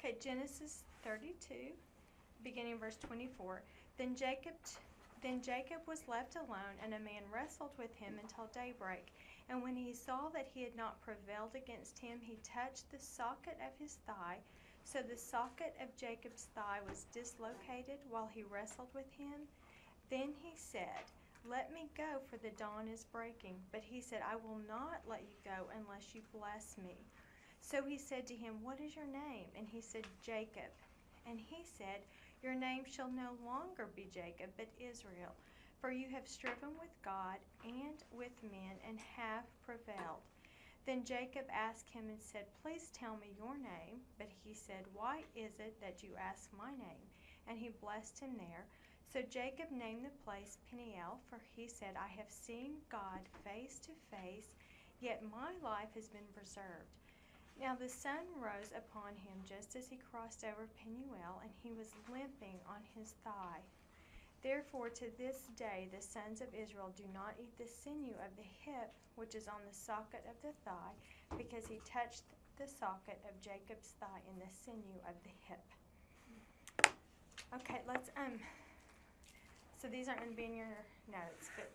Okay, Genesis 32, beginning verse 24. Then Jacob was left alone, and a man wrestled with him until daybreak. And when he saw that he had not prevailed against him, he touched the socket of his thigh. So the socket of Jacob's thigh was dislocated while he wrestled with him. Then he said, "Let me go, for the dawn is breaking." But he said, "I will not let you go unless you bless me." So he said to him, "What is your name?" And he said, "Jacob." And he said, "Your name shall no longer be Jacob, but Israel, for you have striven with God and with men and have prevailed." Then Jacob asked him and said, "Please tell me your name." But he said, "Why is it that you ask my name?" And he blessed him there. So Jacob named the place Peniel, for he said, "I have seen God face to face, yet my life has been preserved." Now the sun rose upon him just as he crossed over Peniel, and he was limping on his thigh. Therefore to this day the sons of Israel do not eat the sinew of the hip, which is on the socket of the thigh, because he touched the socket of Jacob's thigh in the sinew of the hip. Okay, so these aren't going to be in your notes, but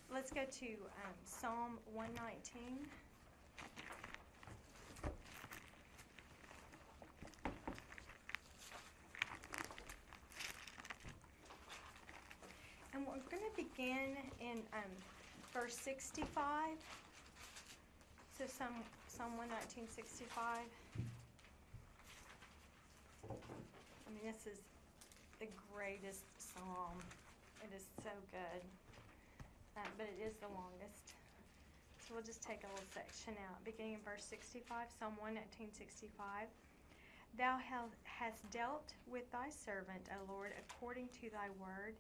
let's go to Psalm 119. And we're going to begin in verse 65. So Psalm 119:65. I mean, this is the greatest psalm. It is so good, but it is the longest. So we'll just take a little section out, beginning in verse 65, Psalm 119:65. Thou hast dealt with thy servant, O Lord, according to thy word.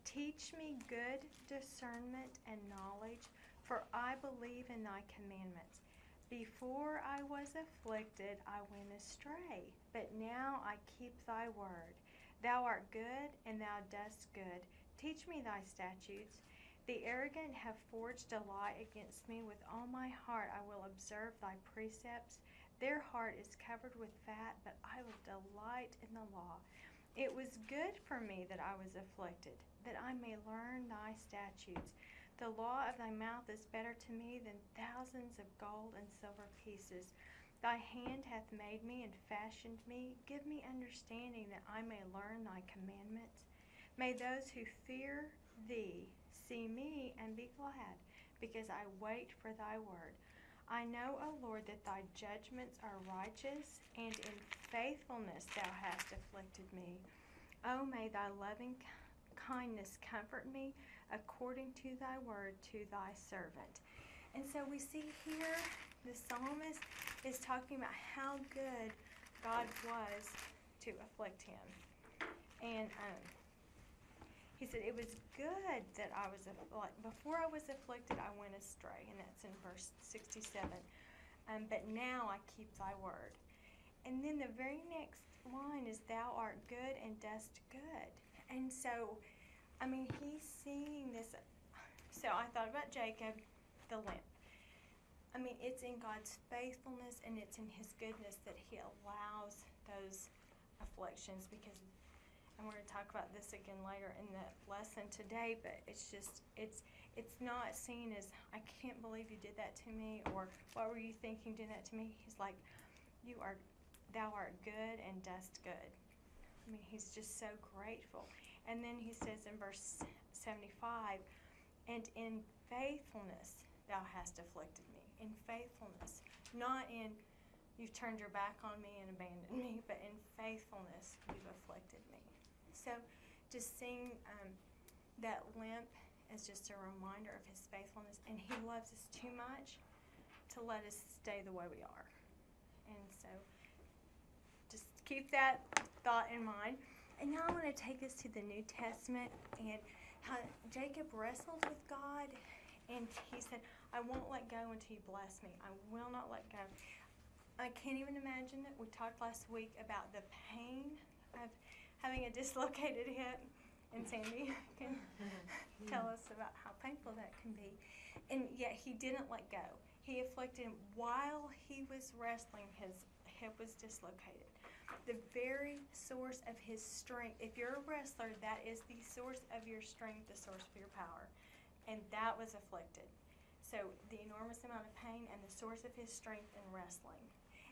Teach me good discernment and knowledge, for I believe in thy commandments. Before I was afflicted, I went astray, but now I keep thy word. Thou art good, and thou dost good. Teach me thy statutes. The arrogant have forged a lie against me. With all my heart I will observe thy precepts. Their heart is covered with fat, but I will delight in the law. It was good for me that I was afflicted, that I may learn thy statutes. The law of thy mouth is better to me than thousands of gold and silver pieces. Thy hand hath made me and fashioned me. Give me understanding that I may learn thy commandments. May those who fear thee see me and be glad, because I wait for thy word. I know, O Lord, that thy judgments are righteous, and in faithfulness thou hast afflicted me. O may thy loving kindness comfort me, according to thy word to thy servant. And so we see here the psalmist is talking about how good God was to afflict him. And he said, it was good that I was before I was afflicted, I went astray. And that's in verse 67. But now I keep thy word. And then the very next line is, thou art good and dost good. And so, I mean, he's seeing this. So I thought about Jacob, the limp. I mean, it's in God's faithfulness and it's in his goodness that he allows those afflictions, because, and we're going to talk about this again later in the lesson today, but it's not seen as, I can't believe you did that to me, or what were you thinking doing that to me? He's like, thou art good and dost good. I mean, he's just so grateful. And then he says in verse 75, and in faithfulness thou hast afflicted me. In faithfulness. Not in, you've turned your back on me and abandoned me, but in faithfulness you've afflicted me. So just seeing that limp as just a reminder of his faithfulness. And he loves us too much to let us stay the way we are. And so just keep that thought in mind. And now I want to take us to the New Testament and how Jacob wrestled with God, and he said, I won't let go until you bless me. I will not let go. I can't even imagine it. We talked last week about the pain of having a dislocated hip, and Sandy can tell us about how painful that can be. And yet he didn't let go. He afflicted him while he was wrestling. hip was dislocated. The very source of his strength. If you're a wrestler, that is the source of your strength, the source of your power. And that was afflicted. So the enormous amount of pain and the source of his strength in wrestling.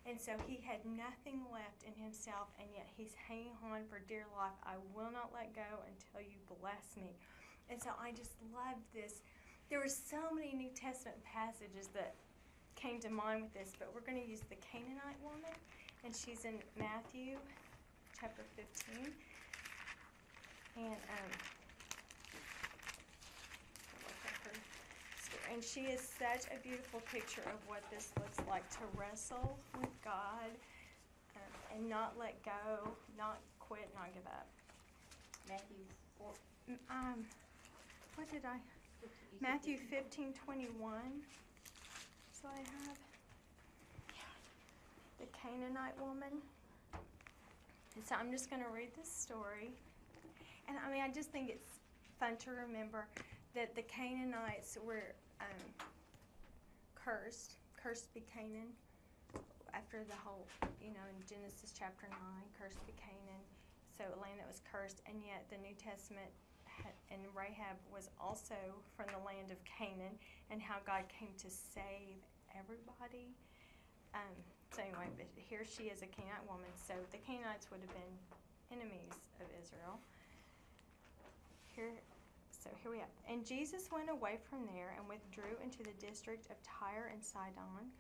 And so he had nothing left in himself, and yet he's hanging on for dear life. I will not let go until you bless me. And so I just loved this. There were so many New Testament passages that came to mind with this, but we're going to use the Canaanite woman, and she's in Matthew chapter 15. And and she is such a beautiful picture of what this looks like, to wrestle with God and not let go, not quit, not give up. Matthew 4. What did I? Matthew 15:21. So I have the Canaanite woman. And so I'm just going to read this story. And I mean, I just think it's fun to remember that the Canaanites were cursed be Canaan, after the whole, in Genesis chapter 9, cursed be Canaan, so a land that was cursed, and yet the New Testament and Rahab was also from the land of Canaan, and how God came to save everybody. So anyway, but here she is, a Canaanite woman, so the Canaanites would have been enemies of Israel. So here we have. And Jesus went away from there and withdrew into the district of Tyre and Sidon.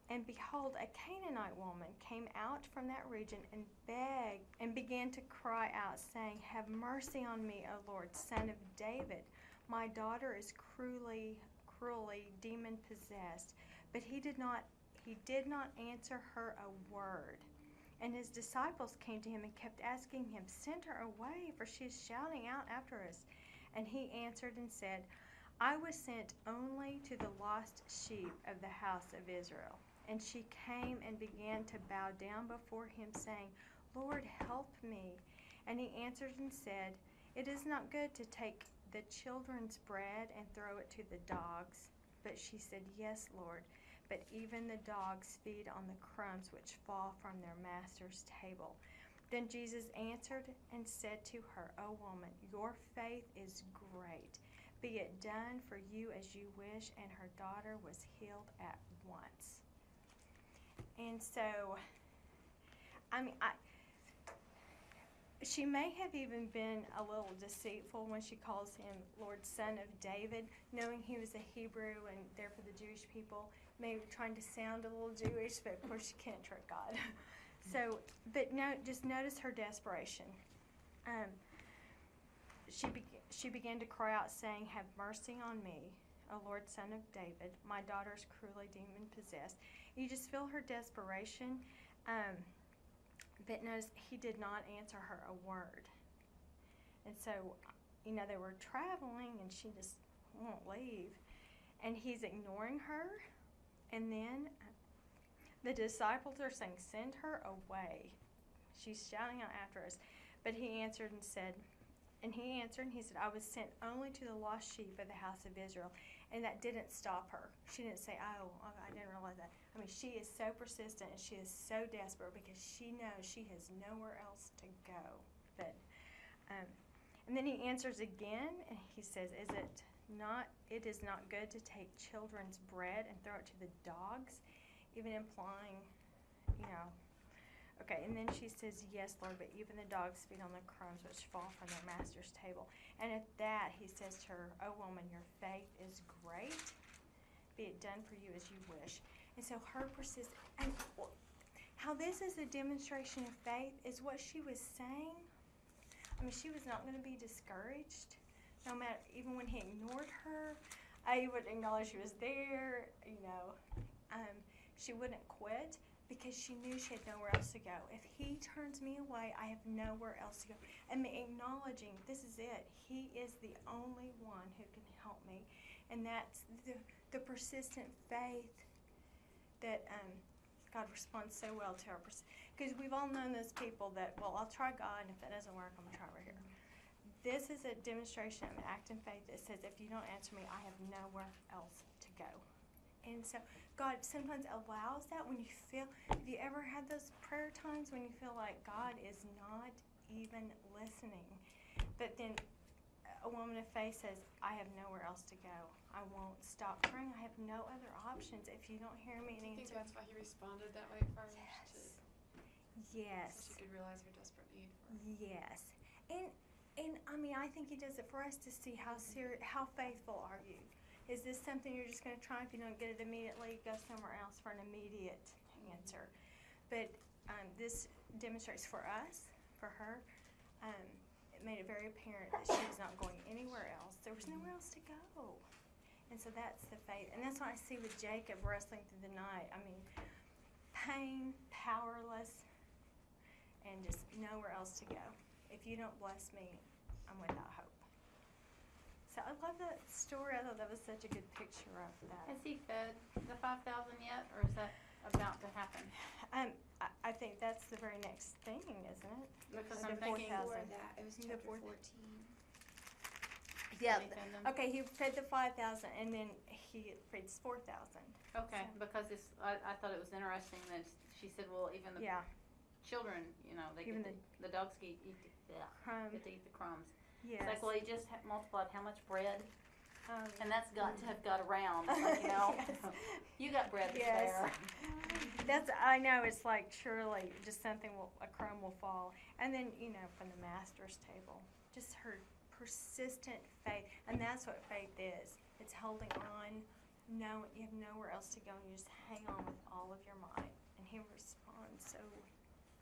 And behold, a Canaanite woman came out from that region and begged and began to cry out, saying, "Have mercy on me, O Lord, Son of David. My daughter is cruelly demon-possessed." But he did not answer her a word. And his disciples came to him and kept asking him, "Send her away, for she is shouting out after us." And he answered and said, "I was sent only to the lost sheep of the house of Israel." And she came and began to bow down before him, saying, "Lord, help me." And he answered and said, "It is not good to take the children's bread and throw it to the dogs." But she said, "Yes, Lord, but even the dogs feed on the crumbs which fall from their master's table." Then Jesus answered and said to her, "O woman, your faith is great. Be it done for you as you wish." And her daughter was healed at once. And so, she may have even been a little deceitful when she calls him Lord, Son of David, knowing he was a Hebrew and therefore the Jewish people, maybe trying to sound a little Jewish, but of course you can't trick God. So, but no, just notice her desperation. She began to cry out, saying, "Have mercy on me, O Lord, Son of David. My daughter is cruelly demon-possessed." You just feel her desperation. But notice he did not answer her a word. And so, they were traveling, and she just won't leave. And he's ignoring her. And then the disciples are saying, "Send her away. She's shouting out after us." But he answered and said, "I was sent only to the lost sheep of the house of Israel." And that didn't stop her. She didn't say, "Oh, I didn't realize that." I mean, she is so persistent and she is so desperate because she knows she has nowhere else to go. But, and then he answers again, and he says, "It is not good to take children's bread and throw it to the dogs," even implying, Okay, and then she says, "Yes, Lord, but even the dogs feed on the crumbs which fall from their master's table." And at that, he says to her, "O woman, your faith is great. Be it done for you as you wish." And so her persistence, and how this is a demonstration of faith is what she was saying. I mean, she was not going to be discouraged, no matter, even when he ignored her. He would acknowledge she was there, She wouldn't quit, because she knew she had nowhere else to go. If he turns me away, I have nowhere else to go. And acknowledging, this is it. He is the only one who can help me. And that's the persistent faith that God responds so well to our because we've all known those people that, well, I'll try God, and if that doesn't work, I'm going to try over here. This is a demonstration of an act in faith that says, if you don't answer me, I have nowhere else to go. And so God sometimes allows that when you feel, have you ever had those prayer times when you feel like God is not even listening? But then a woman of faith says, I have nowhere else to go. I won't stop praying. I have no other options. If you don't hear me, Do you think answer. that's why he responded that way at first? Yes. So she could realize her desperate need for him. Yes. And I mean, I think he does it for us to see how how faithful are you. Is this something you're just going to try? If you don't get it immediately, go somewhere else for an immediate answer. But this demonstrates for us, for her, it made it very apparent that she was not going anywhere else. There was nowhere else to go. And so that's the faith. And that's what I see with Jacob wrestling through the night. I mean, pain, powerless, and just nowhere else to go. If you don't bless me, I'm without hope. So I love that story. I thought that was such a good picture of that. Has he fed the 5,000 yet, or is that about to happen? I think that's the very next thing, isn't it? Because The I'm thinking 4,000. that. It was The chapter fourth- 14. Yeah. Did he fed them? Okay, he fed the 5,000, and then he feeds 4,000. Okay, because I thought it was interesting that she said, well, even the Yeah. children, they Even get the dogs get to eat Crumb. the crumbs. Yes. It's like, well, he just multiplied how much bread? Um, And that's got to have got around, like, Yes. You got bread to Yes. spare. I know, it's like surely just a crumb will fall. And then, from the master's table, just her persistent faith. And that's what faith is. It's holding on. No, you have nowhere else to go, and you just hang on with all of your might. And he responds so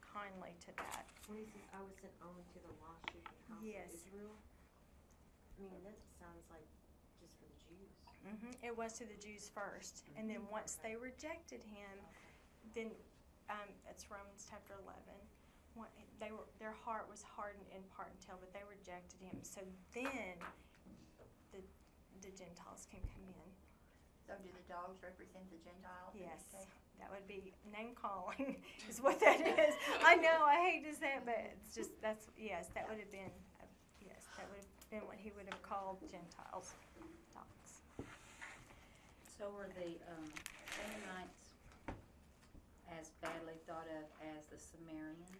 kindly to that. When he says, I was sent only to the lost sheep of the house Yes. of Israel, I mean, that sounds like just for the Jews. It was to the Jews first. And then once they rejected him, then it's Romans chapter 11. Their heart was hardened in part until, but they rejected him. So then the Gentiles can come in. So do the dogs represent the Gentiles? Yes, that would be name calling is what that is. I know, I hate to say it, but it's just, that would have been, that would have been what he would have called Gentiles, dogs. So were the Canaanites as badly thought of as the Sumerians?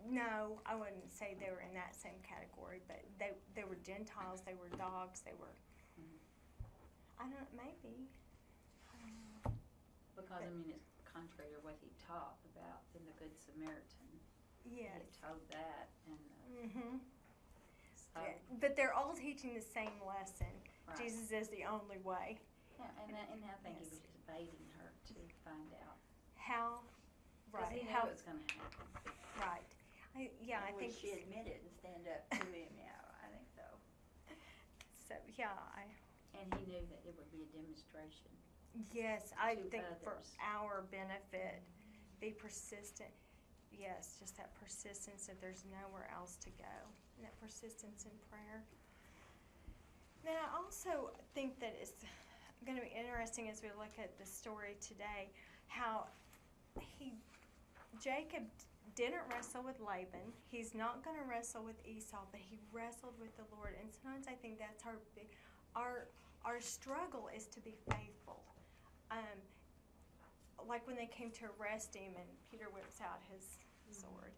No, I wouldn't say they were in that same category, but they were Gentiles, they were dogs, they were, I don't know, maybe. I don't know. Because, it's contrary to what he taught about in the Good Samaritan. Yes. He taught that, and so, But they're all teaching the same lesson. right. Jesus is the only way. Yeah, and I think he Yes. was just baiting her to find out. How, Because right, he knew how, it was going to happen. right. I think she admitted and stand up to him, I think so. so. Yeah, And he knew that it would be a demonstration. yes, I To think for others. our benefit, be persistent. Yes, just that persistence that there's nowhere else to go, and that persistence in prayer. Then I also think that it's going to be interesting as we look at the story today, how Jacob didn't wrestle with Laban. He's not going to wrestle with Esau, but he wrestled with the Lord. And sometimes I think that's our struggle is to be faithful. Like when they came to arrest him, and Peter whips out his sword.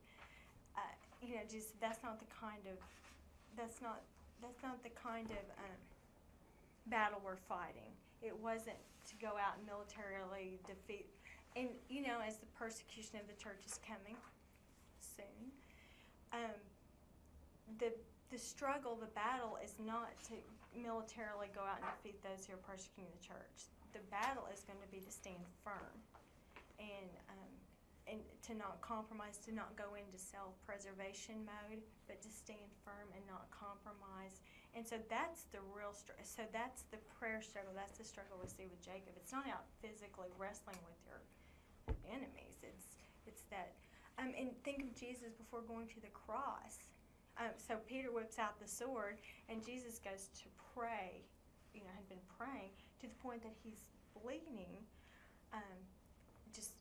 Just that's not the kind of battle we're fighting. It wasn't to go out and militarily defeat. And as the persecution of the church is coming soon, the struggle, the battle is not to militarily go out and defeat those who are persecuting the church. The battle is going to be to stand firm and to not compromise, to not go into self-preservation mode, but to stand firm and not compromise. And so that's the real struggle. So that's the prayer struggle. That's the struggle we see with Jacob. It's not out physically wrestling with your enemies. It's that. And think of Jesus before going to the cross. So Peter whips out the sword, and Jesus goes to pray. Had been praying to the point that he's bleeding. Just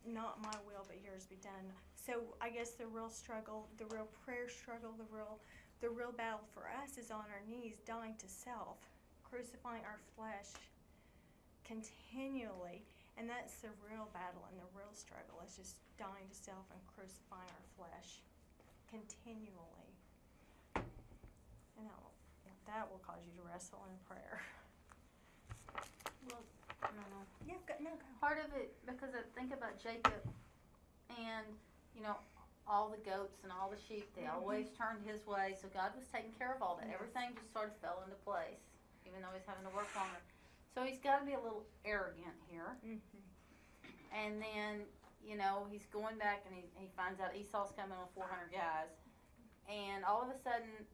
not my will, but yours be done. So I guess the real struggle, the real prayer struggle, the real battle for us is on our knees, dying to self, crucifying our flesh continually. And that's the real battle and the real struggle, is just dying to self and crucifying our flesh continually. And that will cause you to wrestle in prayer. Well, I don't know. Yeah, go. Part of it, because I think about Jacob and, all the goats and all the sheep, they always turned his way, so God was taking care of all that. Yes. Everything just sort of fell into place, even though he's having to work longer. So he's got to be a little arrogant here. Mm-hmm. And then, he's going back and he finds out Esau's coming with 400 guys. And all of a sudden,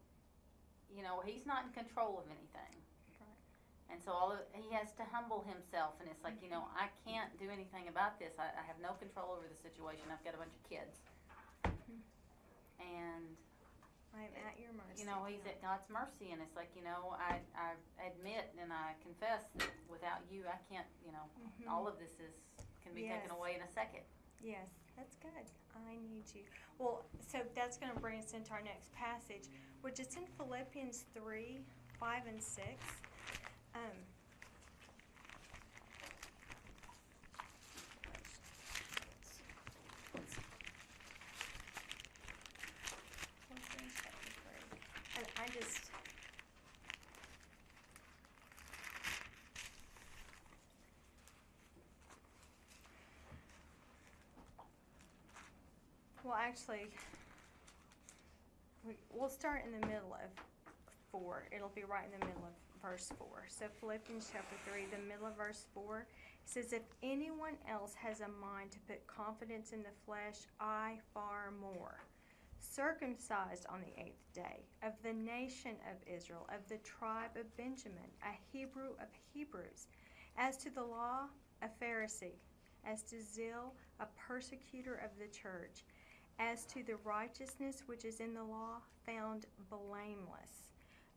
he's not in control of anything. Right. And so he has to humble himself, and it's like, I can't do anything about this. I have no control over the situation. I've got a bunch of kids. And I'm at your mercy. he's at God's mercy, and it's like, I admit and I confess that without you, I can't, all of this can be taken Yes. away in a second. Yes, that's good. I need you. Well, so that's going to bring us into our next passage, which is in Philippians 3, 5, and 6. Philippians chapter 3. And I just... Well, actually, we'll start in the middle of 4. It'll be right in the middle of verse 4. So Philippians chapter 3, the middle of verse 4, says, if anyone else has a mind to put confidence in the flesh, I far more. Circumcised on the 8th day, of the nation of Israel, of the tribe of Benjamin, a Hebrew of Hebrews, as to the law, a Pharisee, as to zeal, a persecutor of the church, as to the righteousness which is in the law, found blameless.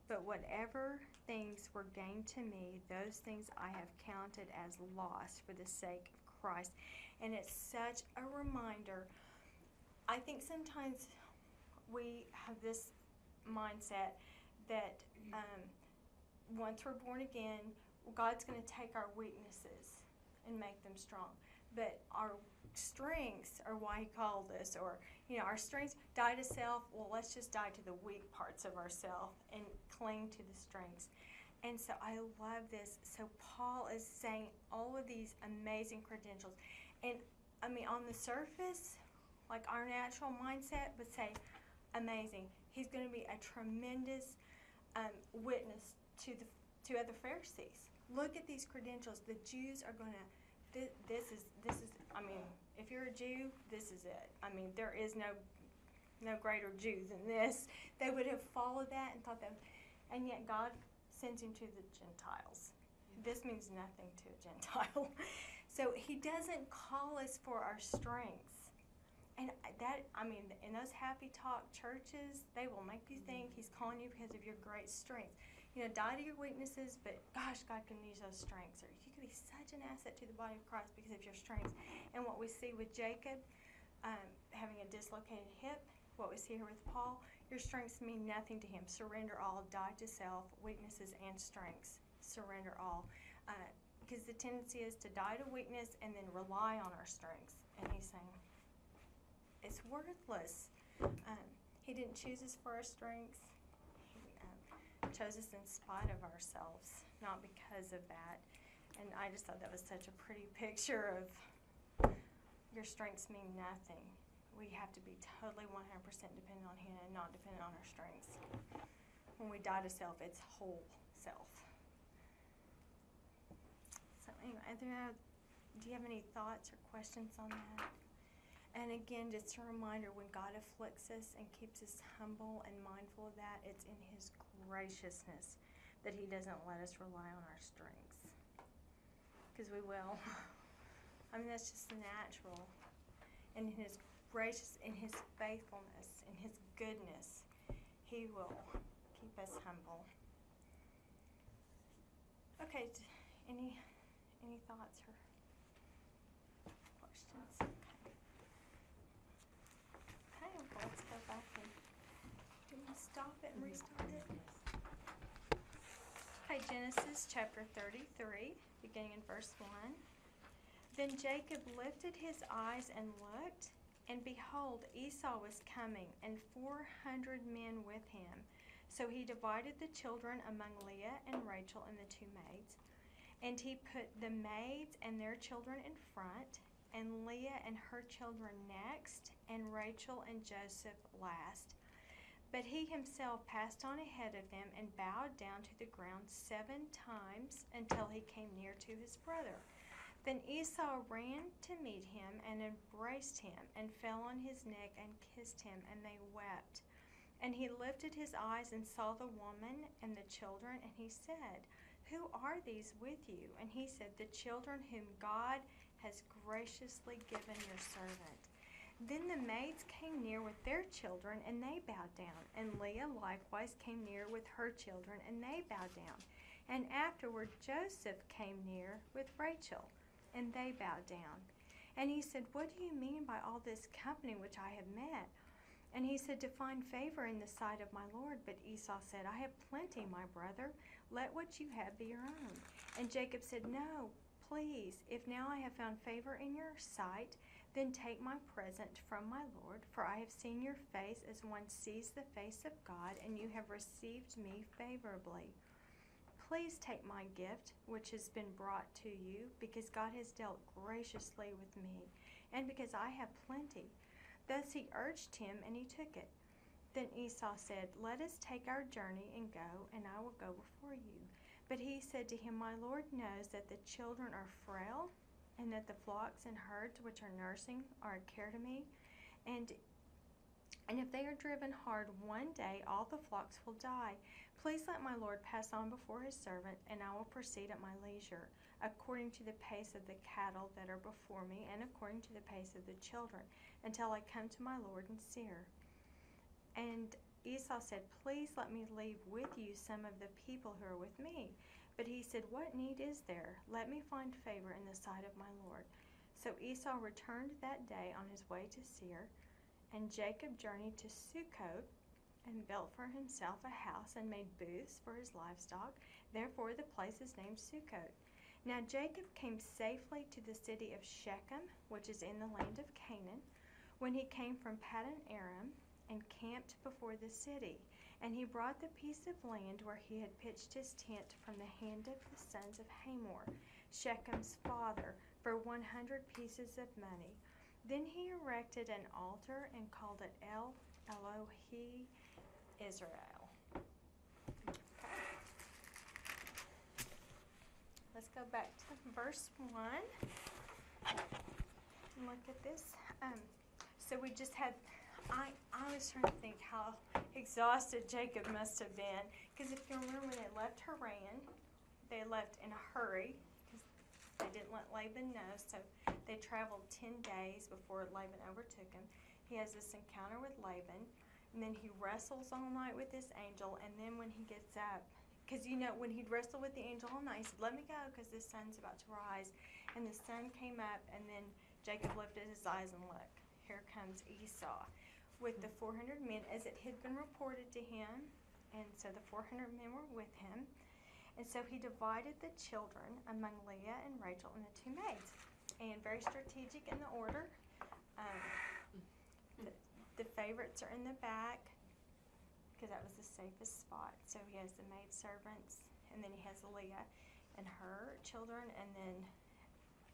But whatever things were gained to me, those things I have counted as loss for the sake of Christ. And it's such a reminder. I think sometimes we have this mindset that once we're born again, God's going to take our weaknesses and make them strong. But our strengths are why he called us, or our strengths, die to self. Well, let's just die to the weak parts of ourselves and cling to the strengths. And so I love this. So Paul is saying all of these amazing credentials. And I mean, on the surface, like our natural mindset would say, amazing. He's going to be a tremendous witness to other Pharisees. Look at these credentials. The Jews are going to. This is. I mean, if you're a Jew, this is it. I mean, there is no greater Jew than this. They would have followed that and thought that, and yet God sends him to the Gentiles. This means nothing to a Gentile. So he doesn't call us for our strengths. And that, I mean, in those happy talk churches, they will make you think he's calling you because of your great strengths. Die to your weaknesses, but gosh, God can use those strengths. Or you could be such an asset to the body of Christ because of your strengths. And what we see with Jacob, having a dislocated hip, what we see here with Paul, your strengths mean nothing to him. Surrender all, die to self, weaknesses and strengths. Surrender all. Because the tendency is to die to weakness and then rely on our strengths. And he's saying, it's worthless. He didn't choose us for our strengths. He chose us in spite of ourselves, not because of that. And I just thought that was such a pretty picture of your strengths mean nothing. We have to be totally 100% dependent on him and not dependent on our strengths. When we die to self, it's whole self. So anyway, do you have any thoughts or questions on that? And again, just a reminder, when God afflicts us and keeps us humble and mindful of that, it's in his graciousness that he doesn't let us rely on our strengths. Because we will. I mean, that's just natural. And in his gracious, in his faithfulness, in his goodness, he will keep us humble. Okay, any thoughts or questions? Okay, well, let's go back and did we stop it and restart it? Okay, Genesis chapter 33, beginning in verse 1. Then Jacob lifted his eyes and looked, and behold, Esau was coming, and 400 men with him. So he divided the children among Leah and Rachel and the two maids. And he put the maids and their children in front, and Leah and her children next, and Rachel and Joseph last. But he himself passed on ahead of them and bowed down to the ground 7 times until he came near to his brother. Then Esau ran to meet him and embraced him and fell on his neck and kissed him, and they wept. And he lifted his eyes and saw the woman and the children, and he said, "Who are these with you?" And he said, "The children whom God has graciously given your servant." Then the maids came near with their children, and they bowed down. And Leah likewise came near with her children, and they bowed down. And afterward Joseph came near with Rachel, and they bowed down. And he said, "What do you mean by all this company which I have met?" And he said, "To find favor in the sight of my Lord." But Esau said, "I have plenty, my brother. Let what you have be your own." And Jacob said, "No, please, if now I have found favor in your sight, then take my present from my Lord, for I have seen your face as one sees the face of God, and you have received me favorably. Please take my gift, which has been brought to you, because God has dealt graciously with me, and because I have plenty." Thus he urged him, and he took it. Then Esau said, "Let us take our journey and go, and I will go before you." But he said to him, "My Lord knows that the children are frail, and that the flocks and herds which are nursing are a care to me. And if they are driven hard one day, all the flocks will die. Please let my Lord pass on before his servant, and I will proceed at my leisure, according to the pace of the cattle that are before me, and according to the pace of the children, until I come to my Lord in Seir." And Esau said, "Please let me leave with you some of the people who are with me." But he said, "What need is there? Let me find favor in the sight of my Lord." So Esau returned that day on his way to Seir, and Jacob journeyed to Succoth, and built for himself a house, and made booths for his livestock. Therefore the place is named Succoth. Now Jacob came safely to the city of Shechem, which is in the land of Canaan, when he came from Paddan Aram, and camped before the city. And he brought the piece of land where he had pitched his tent from the hand of the sons of Hamor, Shechem's father, for 100 pieces of money. Then he erected an altar and called it El Elohe Israel. Okay. Let's go back to verse 1 and look at this. So we just had, I was trying to think how exhausted Jacob must have been, because if you remember when they left Haran, they left in a hurry because they didn't let Laban know, so they traveled 10 days before Laban overtook him. He has this encounter with Laban, and then he wrestles all night with this angel, and then when he gets up, because when he'd wrestled with the angel all night, he said, "Let me go because the sun's about to rise." And the sun came up, and then Jacob lifted his eyes and looked. Here comes Esau with the 400 men, as it had been reported to him, and so the 400 men were with him. And so he divided the children among Leah and Rachel and the two maids, and very strategic in the order. The favorites are in the back, because that was the safest spot. So he has the maid servants, and then he has Leah and her children, and then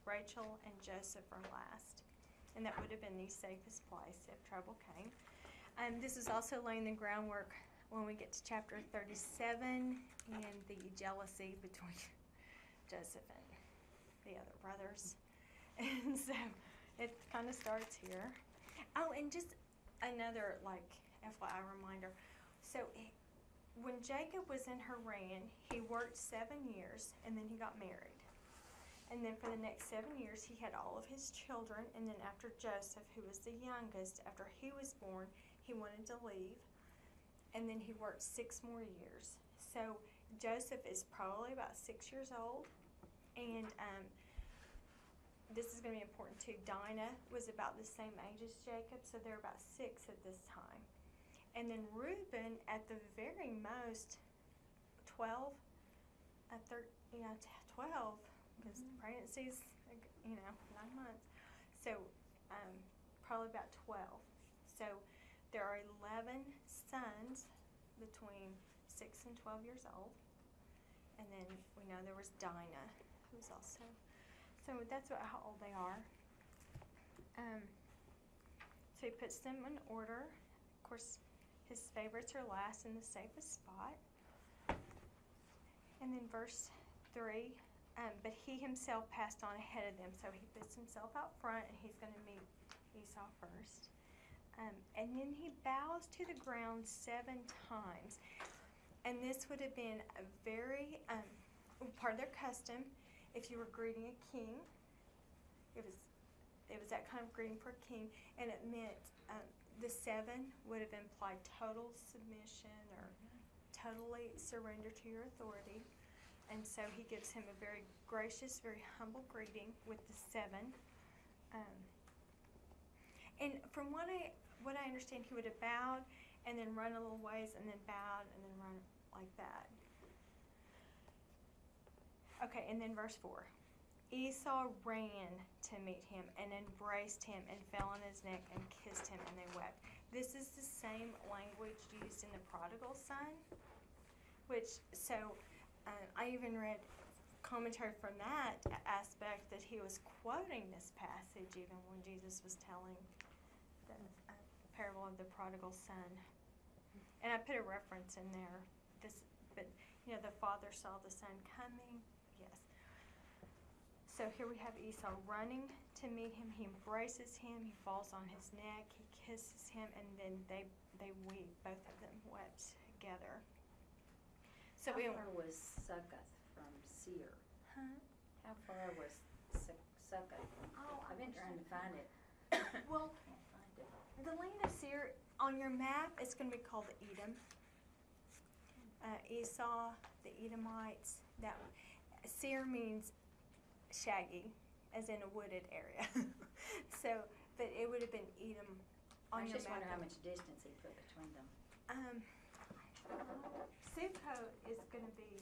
Rachel and Joseph are last. And that would have been the safest place if trouble came. This is also laying the groundwork when we get to chapter 37 and the jealousy between Joseph and the other brothers. And so it kind of starts here. Oh, and just another FYI reminder. So when Jacob was in Haran, he worked 7 years, and then he got married. And then for the next 7 years, he had all of his children. And then after Joseph, who was the youngest, after he was born, he wanted to leave. And then he worked 6 more years. So Joseph is probably about 6 years old. And this is going to be important too. Dinah was about the same age as Jacob, so they're about 6 at this time. And then Reuben, at the very most, 12. 12, because pregnancy's, 9 months. So, probably about 12. So, there are 11 sons between 6 and 12 years old. And then we know there was Dinah, who's also. So that's how old they are. So he puts them in order. Of course, his favorites are last in the safest spot. And then verse 3, but he himself passed on ahead of them. So he puts himself out front, and he's going to meet Esau first. And then he bows to the ground 7 times. And this would have been a very part of their custom. If you were greeting a king, it was that kind of greeting for a king, and it meant the 7 would have implied total submission or totally surrender to your authority. And so he gives him a very gracious, very humble greeting with the 7. And from what I understand, he would have bowed and then run a little ways and then bowed and then run like that. Okay, and then verse 4. Esau ran to meet him and embraced him and fell on his neck and kissed him, and they wept. This is the same language used in the prodigal son, I even read commentary from that aspect that he was quoting this passage even when Jesus was telling the parable of the prodigal son. And I put a reference in there. The father saw the son coming. Yes. So here we have Esau running to meet him. He embraces him. He falls on his neck. He kisses him, and then they weep. Both of them wept together. So How far was Succoth from Seir? Huh? How far was Succoth from? Oh, I've been trying to find it. Well, Can't find it. the land of Seir on your map is going to be called Edom. Esau, the Edomites. Seir means shaggy, as in a wooded area. But it would have been Edom on I your just map. wonder how much distance he put between them. Sukkot is going to be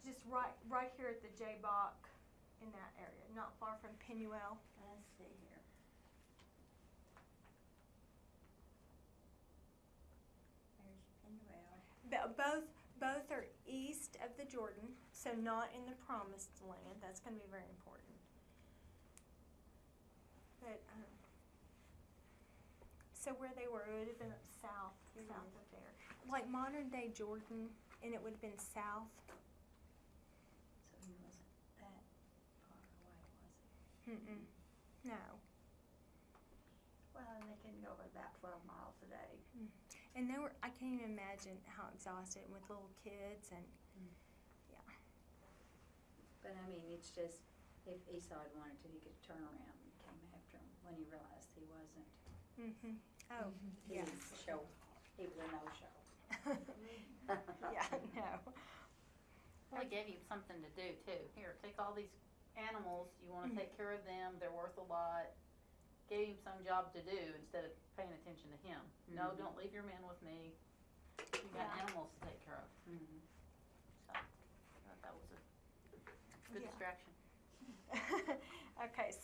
just right here at the Jabbok in that area, not far from Penuel. Let's see here. There's Penuel. Both are east of the Jordan, so not in the Promised Land. That's going to be very important. But so where they were, it would have been up south of there, like modern day Jordan, and it would have been south. So he wasn't that far away, was he? No. Well, and they can go about 12 miles a day. And they were, I can't even imagine how exhausted with little kids and But I mean, it's just, if Esau had wanted to, he could turn around and came after him when he realized he wasn't. Oh, He yeah. was he was a no-show. Yeah, no. Well, he gave you something to do too. Here, take all these animals. You want to take care of them. They're worth a lot. Gave him some job to do instead of paying attention to him. No, don't leave your men with me. You got animals to take care of. Mm-hmm. So, I thought that was a good distraction. Okay,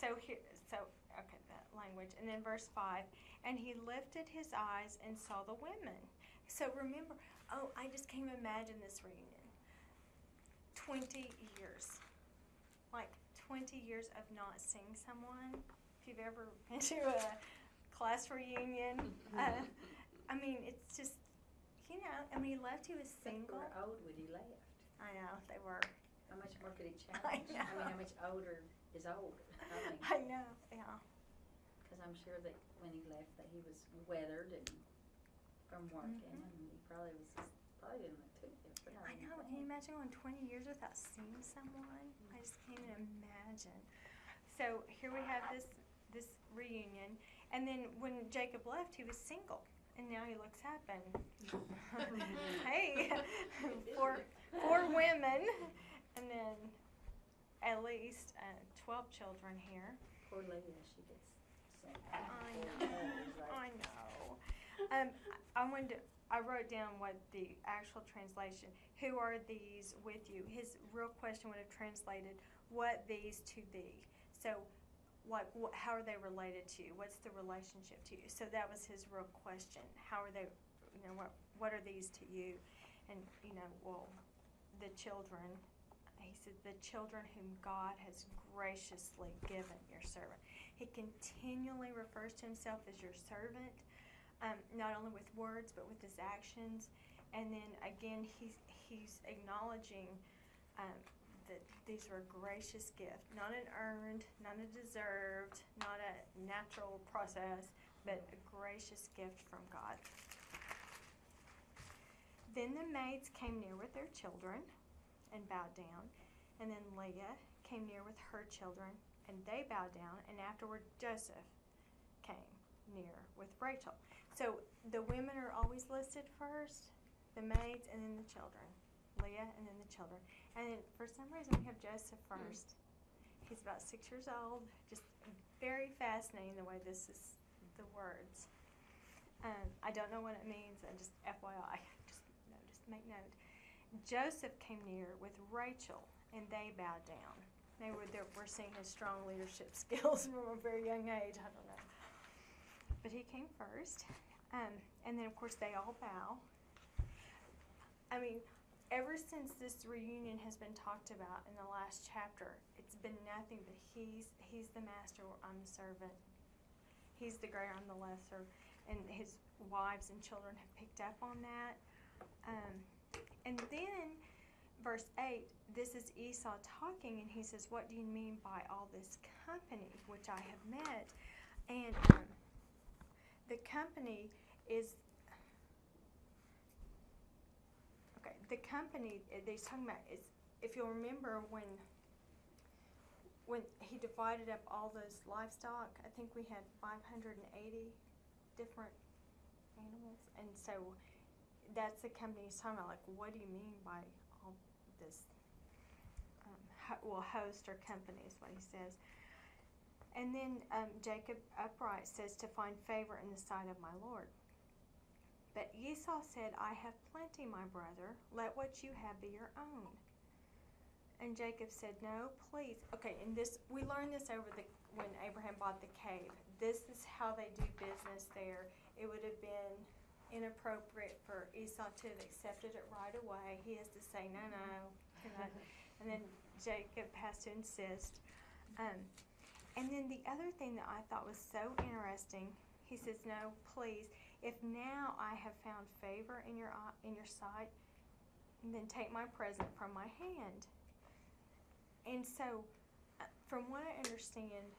that language. And then verse 5, and he lifted his eyes and saw the women. So remember, I just can't imagine this reunion. 20 years. Like 20 years of not seeing someone. If you've ever been to a class reunion, I mean, it's just, he left, he was single. They were old when he left. I know, they were. How much more could he change? I know. How much older is old? I know, yeah. Because I'm sure that when he left that he was weathered and from working, and he probably didn't look too different. I know, can you imagine going 20 years without seeing someone? I just can't even imagine. So here we have this reunion, and then when Jacob left, he was single, and now he looks happy. Hey, four women, and then at least 12 children here. Poor Leah, she gets sent. I know. I wrote down what the actual translation, who are these with you? His real question would have translated, what these to thee? So, like, how are they related to you? What's the relationship to you? So that was his real question. How are they, what are these to you? And, the children, he said, the children whom God has graciously given your servant. He continually refers to himself as your servant. Not only with words but with his actions, and then again he's acknowledging that these are a gracious gift, not an earned, not a deserved, not a natural process, but a gracious gift from God. Then the maids came near with their children and bowed down, and then Leah came near with her children and they bowed down, and afterward Joseph came near with Rachel. So the women are always listed first, the maids, and then the children. Leah, and then the children. And then for some reason we have Joseph first. He's about 6 years old. Just very fascinating the way this is the words. I don't know what it means. I just FYI, just make note. Joseph came near with Rachel, and they bowed down. We're seeing his strong leadership skills from a very young age. I don't know. But he came first. And then, of course, they all bow. I mean, ever since this reunion has been talked about in the last chapter, it's been nothing but he's the master, I'm the servant. He's the greater, I'm the lesser. And his wives and children have picked up on that. And then, verse 8, this is Esau talking, and he says, what do you mean by all this company which I have met? And the company is, the company that he's talking about is, if you'll remember when he divided up all those livestock, I think we had 580 different animals, and so that's the company he's talking about. Like, what do you mean by all this? Host or company is what he says. And then Jacob upright says to find favor in the sight of my Lord. But Esau said, I have plenty, my brother. Let what you have be your own. And Jacob said, no, please. Okay, and this, we learned this when Abraham bought the cave. This is how they do business there. It would have been inappropriate for Esau to have accepted it right away. He has to say, no. And then Jacob has to insist. And then the other thing that I thought was so interesting, he says, no, please, if now I have found favor in your sight, then take my present from my hand. And so, from what I understand,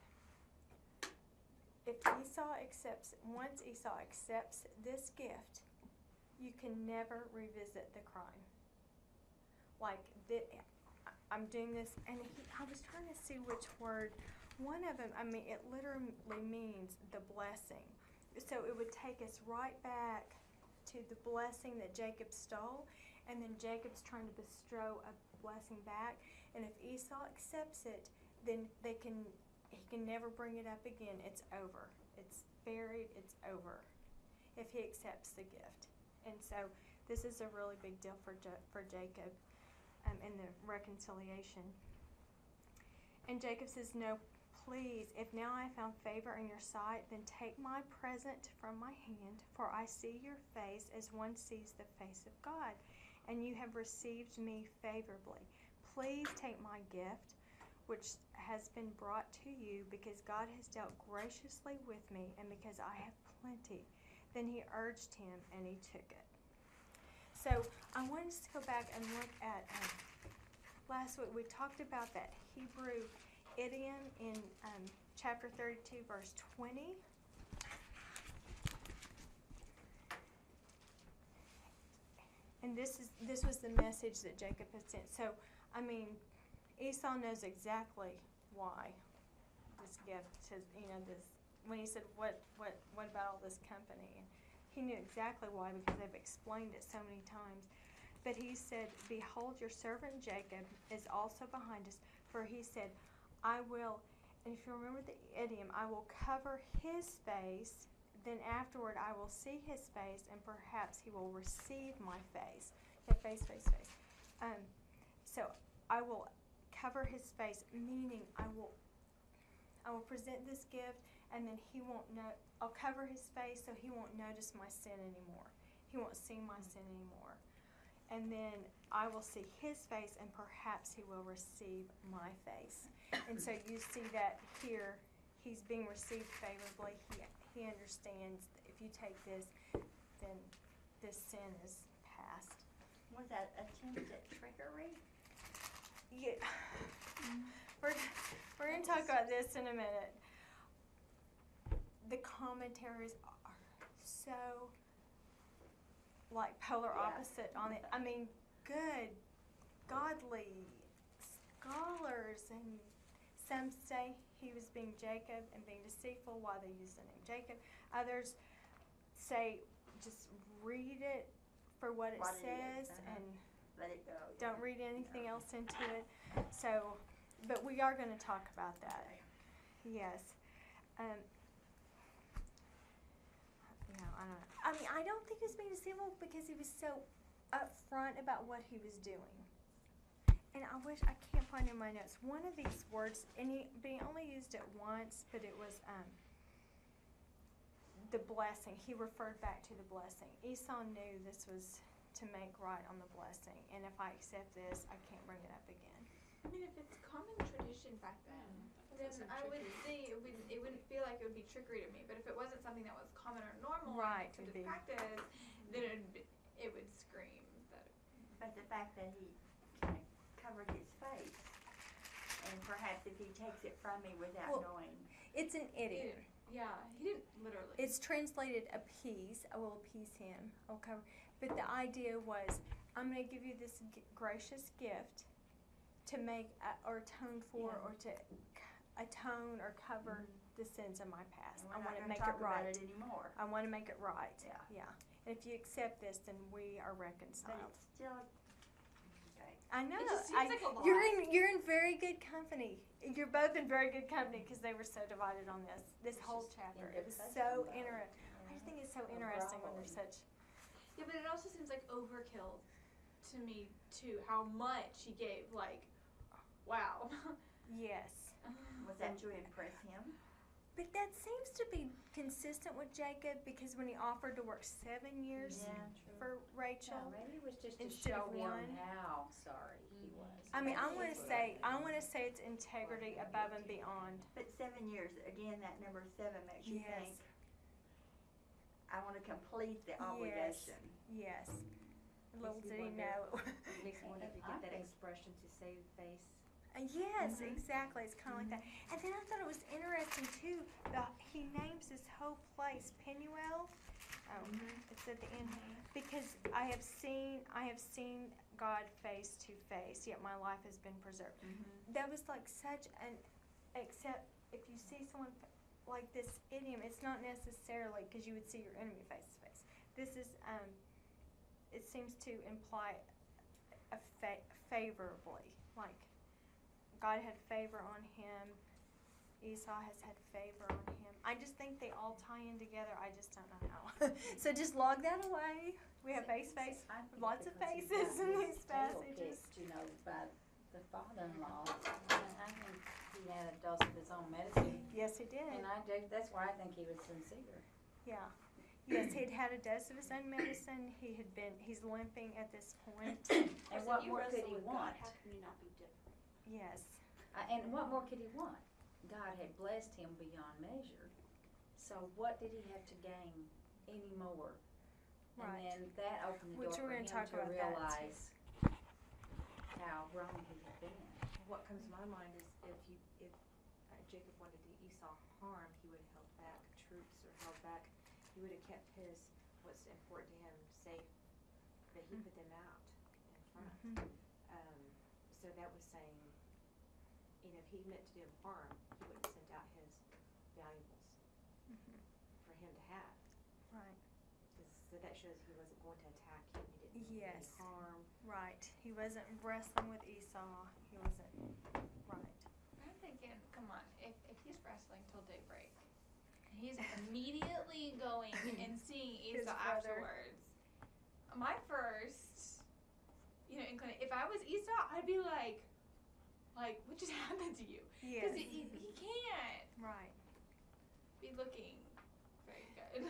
once Esau accepts this gift, you can never revisit the crime. Like, I'm doing this, and I was trying to see which word. One of them, it literally means the blessing. So it would take us right back to the blessing that Jacob stole, and then Jacob's trying to bestow a blessing back. And if Esau accepts it, then he can never bring it up again. It's over. It's buried. It's over if he accepts the gift. And so this is a really big deal for Jacob in the reconciliation. And Jacob says, no, please, if now I have found favor in your sight, then take my present from my hand, for I see your face as one sees the face of God, and you have received me favorably. Please take my gift, which has been brought to you, because God has dealt graciously with me, and because I have plenty. Then he urged him, and he took it. So I wanted us to go back and look at last week. We talked about that Hebrew idiom in chapter 32, verse 20. And this was the message that Jacob had sent. So, Esau knows exactly why this gift says, when he said, what about all this company? And he knew exactly why, because they've explained it so many times. But he said, behold, your servant Jacob is also behind us, for he said, I will, and if you remember the idiom, I will cover his face, Then afterward I will see his face, and perhaps he will receive my face. Okay, face, face, face. So I will cover his face, meaning I will present this gift, and then he won't know. I'll cover his face so he won't notice my sin anymore. He won't see my sin anymore. And then I will see his face, and perhaps he will receive my face. And so you see that here, he's being received favorably. He understands that if you take this, then this sin is past. Was that attempt at trickery? Yeah. We're going to talk about this in a minute. The commentaries are so like polar opposite on it. I mean, good, godly scholars, and some say he was being Jacob and being deceitful while they use the name Jacob. Others say just read it for what it says and let it go. don't read anything else into it. So, but we are going to talk about that. Yes. I don't know. I mean, I don't think he was being deceitful because he was so upfront about what he was doing. And I can't find in my notes one of these words, and he only used it once, but it was the blessing. He referred back to the blessing. Esau knew this was to make right on the blessing, and if I accept this, I can't bring it up again. I mean, if it's common tradition back then I would see it wouldn't feel like it would be trickery to me. But if it wasn't something that was common or normal Right, to it'd be- practice, then it would scream that. But the fact that he kind of covered his face, and perhaps if he takes it from me without Well, knowing. It's an idiom. Yeah, he didn't literally. It's translated appease. I will appease him. Okay. But the idea was, I'm going to give you this gracious gift to make or atone for or to atone or cover the sins of my past. I want to make it right. About it anymore. I want to make it right. Yeah. And if you accept this, then we are But reconciled. it's still. Okay. I know. It just seems like a lot. You're in very good company. You're both in very good company because they were so divided on this whole chapter. It was so interesting. I just think it's so interesting when there's such. Yeah, but it also seems like overkill to me too. How much he gave, like, wow. Yes. Was that to impress him? But that seems to be consistent with Jacob because when he offered to work 7 years for Rachel, Maybe it was just to Instead show of him one. how sorry he was. I mean, I want That's to what I say think. it's integrity above and beyond. But 7 years, again, that number 7 makes you think, I want to complete the obligation. Yes. Little Makes did me he wonder- know. Makes me wonder if you I get that think- expression to save face. Yes, exactly. It's kind of like that. And then I thought it was interesting too. He names this whole place Peniel. It's at the end because I have seen God face to face. Yet my life has been preserved. That was like such an. Except if you see someone like this idiom, it's not necessarily because you would see your enemy face to face. This is it seems to imply favorably, like. God had favor on him. Esau has had favor on him. I just think they all tie in together. I just don't know how. So just log that away. We have I face, think lots of because he faces got in his these tail passages. kicked, by the father-in-law. I think he had a dose of his own medicine, Yes, he did. and that's why I think he was sincere. Yeah. Yes, he'd had a dose of his own medicine. He's limping at this point. And what more could he want? How can you not be different? Yes. And what more could he want? God had blessed him beyond measure. So what did he have to gain anymore? Right. And then that opened the Which door we're for him gonna talk to about that, too. realize how wrong he had been. What comes to my mind is if Jacob wanted to do Esau harm, he would have held back troops or held back. He would have kept what's important to him safe, but he put them out in front. So that was saying, if he meant to do him harm, he would have sent out his valuables for him to have. Right. So that shows he wasn't going to attack him. He didn't mean any Yes. harm. Right. He wasn't wrestling with Esau. He wasn't. Right. I'm thinking, come on, if he's wrestling till daybreak, and he's immediately going seeing His Esau brother. afterwards, my first, if I was Esau, I'd be like, what just happened to you? Yes. Because he can't Right. be looking very good.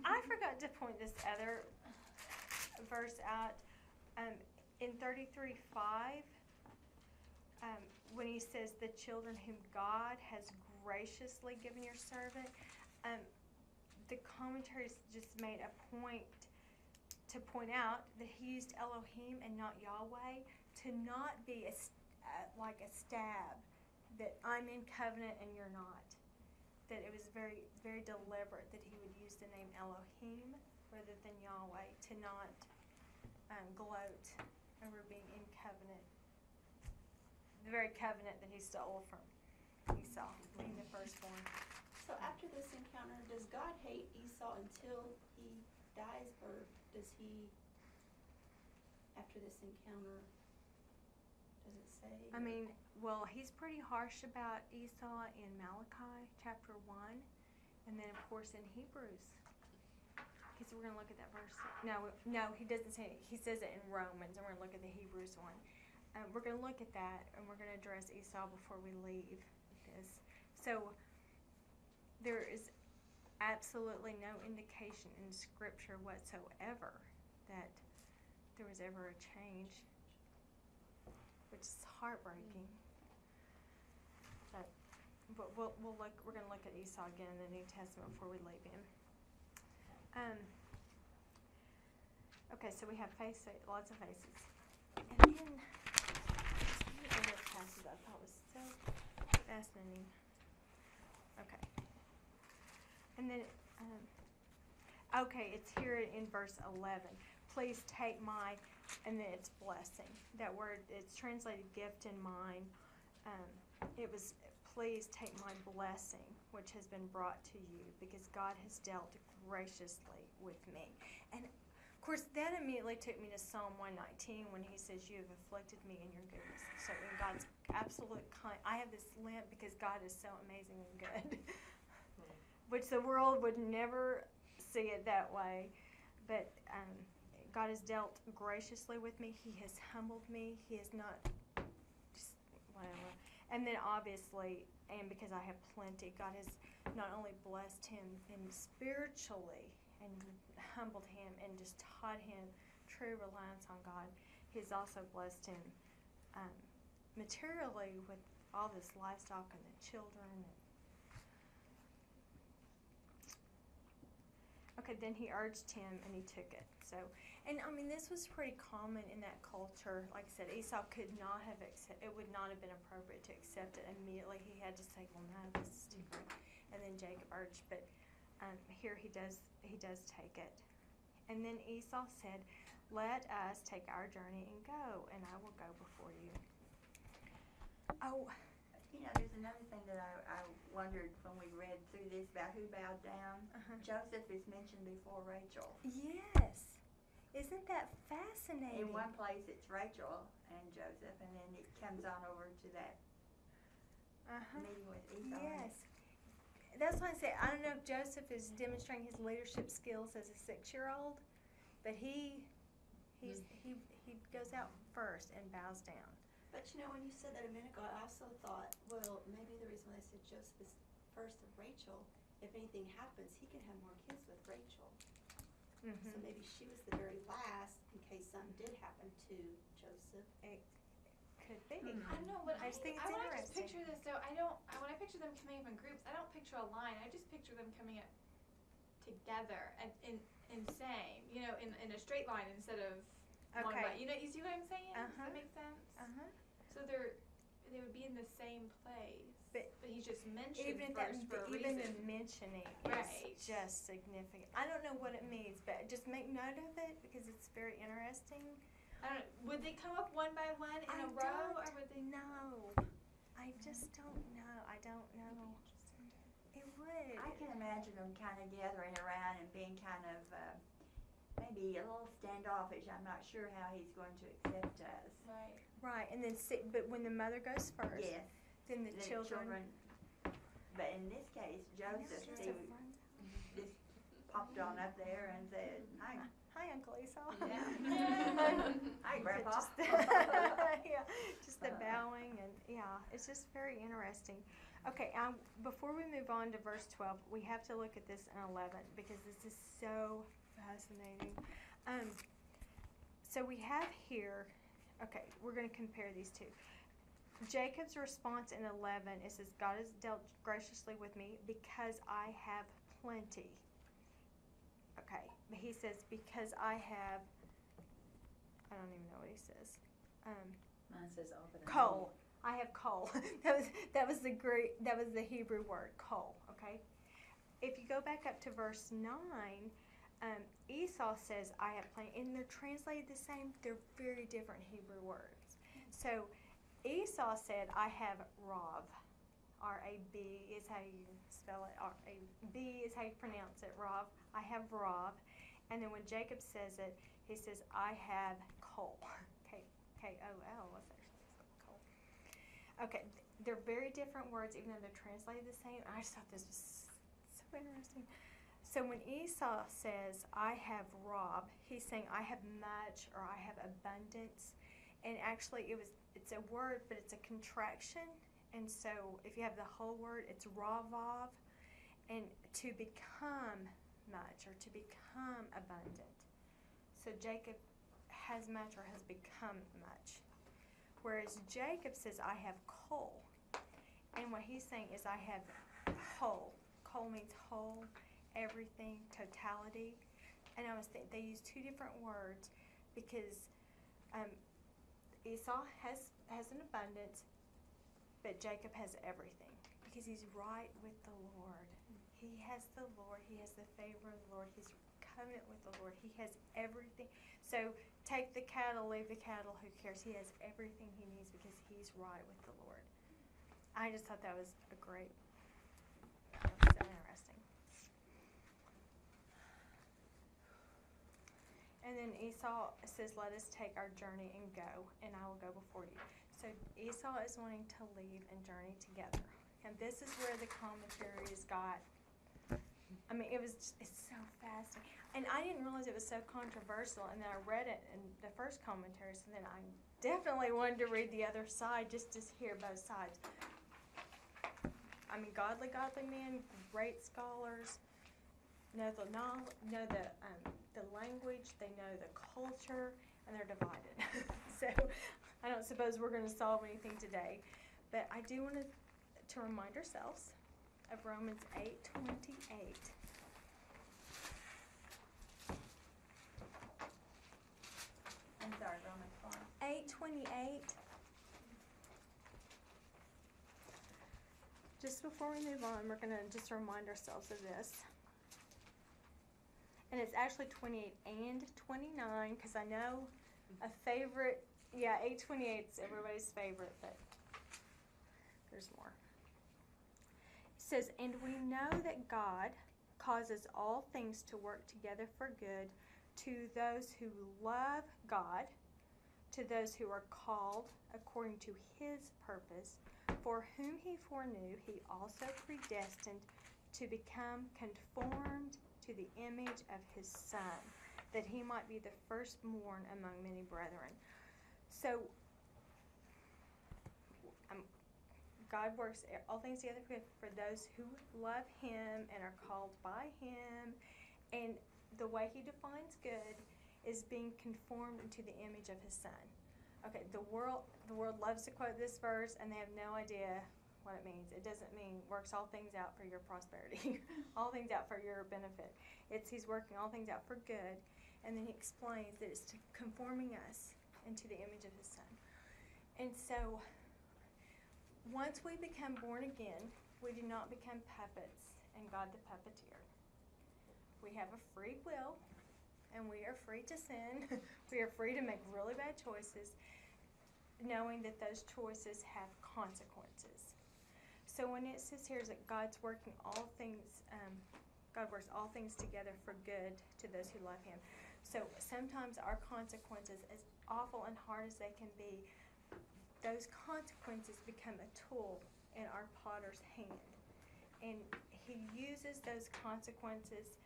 I forgot to point this other verse out. In 33:5, when he says, "The children whom God has graciously given your servant," the commentaries just made a point to point out that he used Elohim and not Yahweh to not be like a stab that I'm in covenant and you're not. That it was very, very deliberate that he would use the name Elohim rather than Yahweh to not gloat over being in covenant. The very covenant that he stole from Esau, being the firstborn. So after this encounter, does God hate Esau until he dies, or does he, after this encounter, does it say? I mean, well, he's pretty harsh about Esau in Malachi chapter 1, and then of course in Hebrews. Because we're going to look at that verse. No, he doesn't say it. He says it in Romans, and we're going to look at the Hebrews one. We're going to look at that, and we're going to address Esau before we leave this. So there is absolutely no indication in Scripture whatsoever that there was ever a change, which is heartbreaking. But we'll look. We're going to look at Esau again in the New Testament before we leave him. Okay, so we have lots of faces, and then some of the other passages I thought was so fascinating. Okay, and then okay, it's here in verse 11. Please take my, and then it's blessing. That word, it's translated gift in mine. It was, please take my blessing, which has been brought to you, because God has dealt graciously with me. And of course, that immediately took me to Psalm 119 when he says, "You have afflicted me in your goodness." So in God's absolute I have this limp because God is so amazingly good, which the world would never see it that way. But God has dealt graciously with me. He has humbled me. He has not just whatever. And then obviously, and because I have plenty, God has not only blessed him spiritually and humbled him and just taught him true reliance on God, he's also blessed him materially with all this livestock and the children. Okay, then he urged him and he took it. So, and I mean, this was pretty common in that culture. Like I said, Esau could not have it would not have been appropriate to accept it immediately. He had to say, "Well, no, this is too great." And then Jacob urged, but here he does take it. And then Esau said, "Let us take our journey and go, and I will go before you." Oh, There's another thing that I wondered when we read through this about who bowed down. Joseph is mentioned before Rachel. yes. Isn't that fascinating? In one place it's Rachel and Joseph, and then it comes on over to that meeting with Esau. Yes. That's why I say I don't know if Joseph is demonstrating his leadership skills as a 6-year-old, but he goes out first and bows down. But when you said that a minute ago, I also thought, well, maybe the reason why they said Joseph is first of Rachel, if anything happens, he can have more kids with Rachel. So maybe she was the very last in case something did happen to Joseph. It could be. I don't know, but I just think it's when I just interesting. picture this, though, when I picture them coming up in groups, I don't picture a line. I just picture them coming up together and in same, in a straight line instead of one Okay. line. You see what I'm saying? Does Uh-huh. that make sense? So they would be in the same place, But he's just mentioned Even first for a even the reason. mentioning Right. is just significant. I don't know what it means, but just make note of it because it's very interesting. I don't know. Would they come up one by one in a row, or would they? No, I just don't know. I don't know. It would. I can imagine them kind of gathering around and being kind of maybe a little standoffish. I'm not sure how he's going to accept us. Right. Right, and then but when the mother goes first, Yes. then the children. But in this case, Joseph, Joseph this hopped on up there and said, "Hi." Hi, Uncle Esau. Yeah. Hi, Grandpa. Just, yeah, just the bowing, and yeah, it's just very interesting. Okay, before we move on to verse 12, we have to look at this in 11 because this is so fascinating. So we have here, okay, we're going to compare these two. Jacob's response in 11, it says, God has dealt graciously with me because I have plenty. Okay, but he says, because I have, I don't even know what he says. Mine says all that I Coal. I have coal. that was the Hebrew word, coal. Okay. If you go back up to verse 9, Esau says, "I have plenty," and they're translated the same. They're very different Hebrew words. So Esau said, "I have Rav." R-A-B is how you spell it. R-A-B is how you pronounce it. Rav. I have Rav. And then when Jacob says it, he says, "I have coal." K-O-L. What's actually coal? Okay, they're very different words, even though they're translated the same. I just thought this was so interesting. So when Esau says, "I have Rav," he's saying, "I have much," or "I have abundance." And actually, it's a word, but it's a contraction. And so if you have the whole word, it's Ravav, and to become much or to become abundant. So Jacob has much or has become much. Whereas Jacob says, "I have coal." And what he's saying is, "I have whole." Coal means whole, everything, totality. And I was thinking they use two different words because Esau has an abundance, but Jacob has everything because he's right with the Lord. He has the Lord. He has the favor of the Lord. He's covenant with the Lord. He has everything. So take the cattle, leave the cattle, who cares? He has everything he needs because he's right with the Lord. I just thought that was a great, so interesting. And then Esau says, "Let us take our journey and go, and I will go before you." So Esau is wanting to leave and journey together. And this is where the commentaries got, I mean, it's so fascinating. And I didn't realize it was so controversial, and then I read it in the first commentaries, and then I definitely wanted to read the other side just to hear both sides. I mean, godly men, great scholars, know the knowledge, know the language, they know the culture, and they're divided. So I don't suppose we're going to solve anything today, but I do want to remind ourselves of Romans 8:28. I'm sorry, Romans 4. 8:28. Just before we move on, we're going to just remind ourselves of this. And it's actually 28 and 29, because I know a favorite, 8:28 is everybody's favorite, but there's more. It says, "And we know that God causes all things to work together for good to those who love God, to those who are called according to his purpose, for whom he foreknew, he also predestined to become conformed to the image of his Son, that he might be the firstborn among many brethren." So, God works all things together for those who love him and are called by him. And the way he defines good is being conformed into the image of his Son. Okay, the world loves to quote this verse, and they have no idea what it means. It doesn't mean works all things out for your prosperity, all things out for your benefit. He's working all things out for good, and then he explains that it's to conforming us into the image of his Son. And so, once we become born again, we do not become puppets and God the puppeteer. We have a free will, and we are free to sin. We are free to make really bad choices, knowing that those choices have consequences. So when it says here that God's working all things, God works all things together for good to those who love him. So sometimes our consequences, as awful and hard as they can be, those consequences become a tool in our potter's hand. And he uses those consequences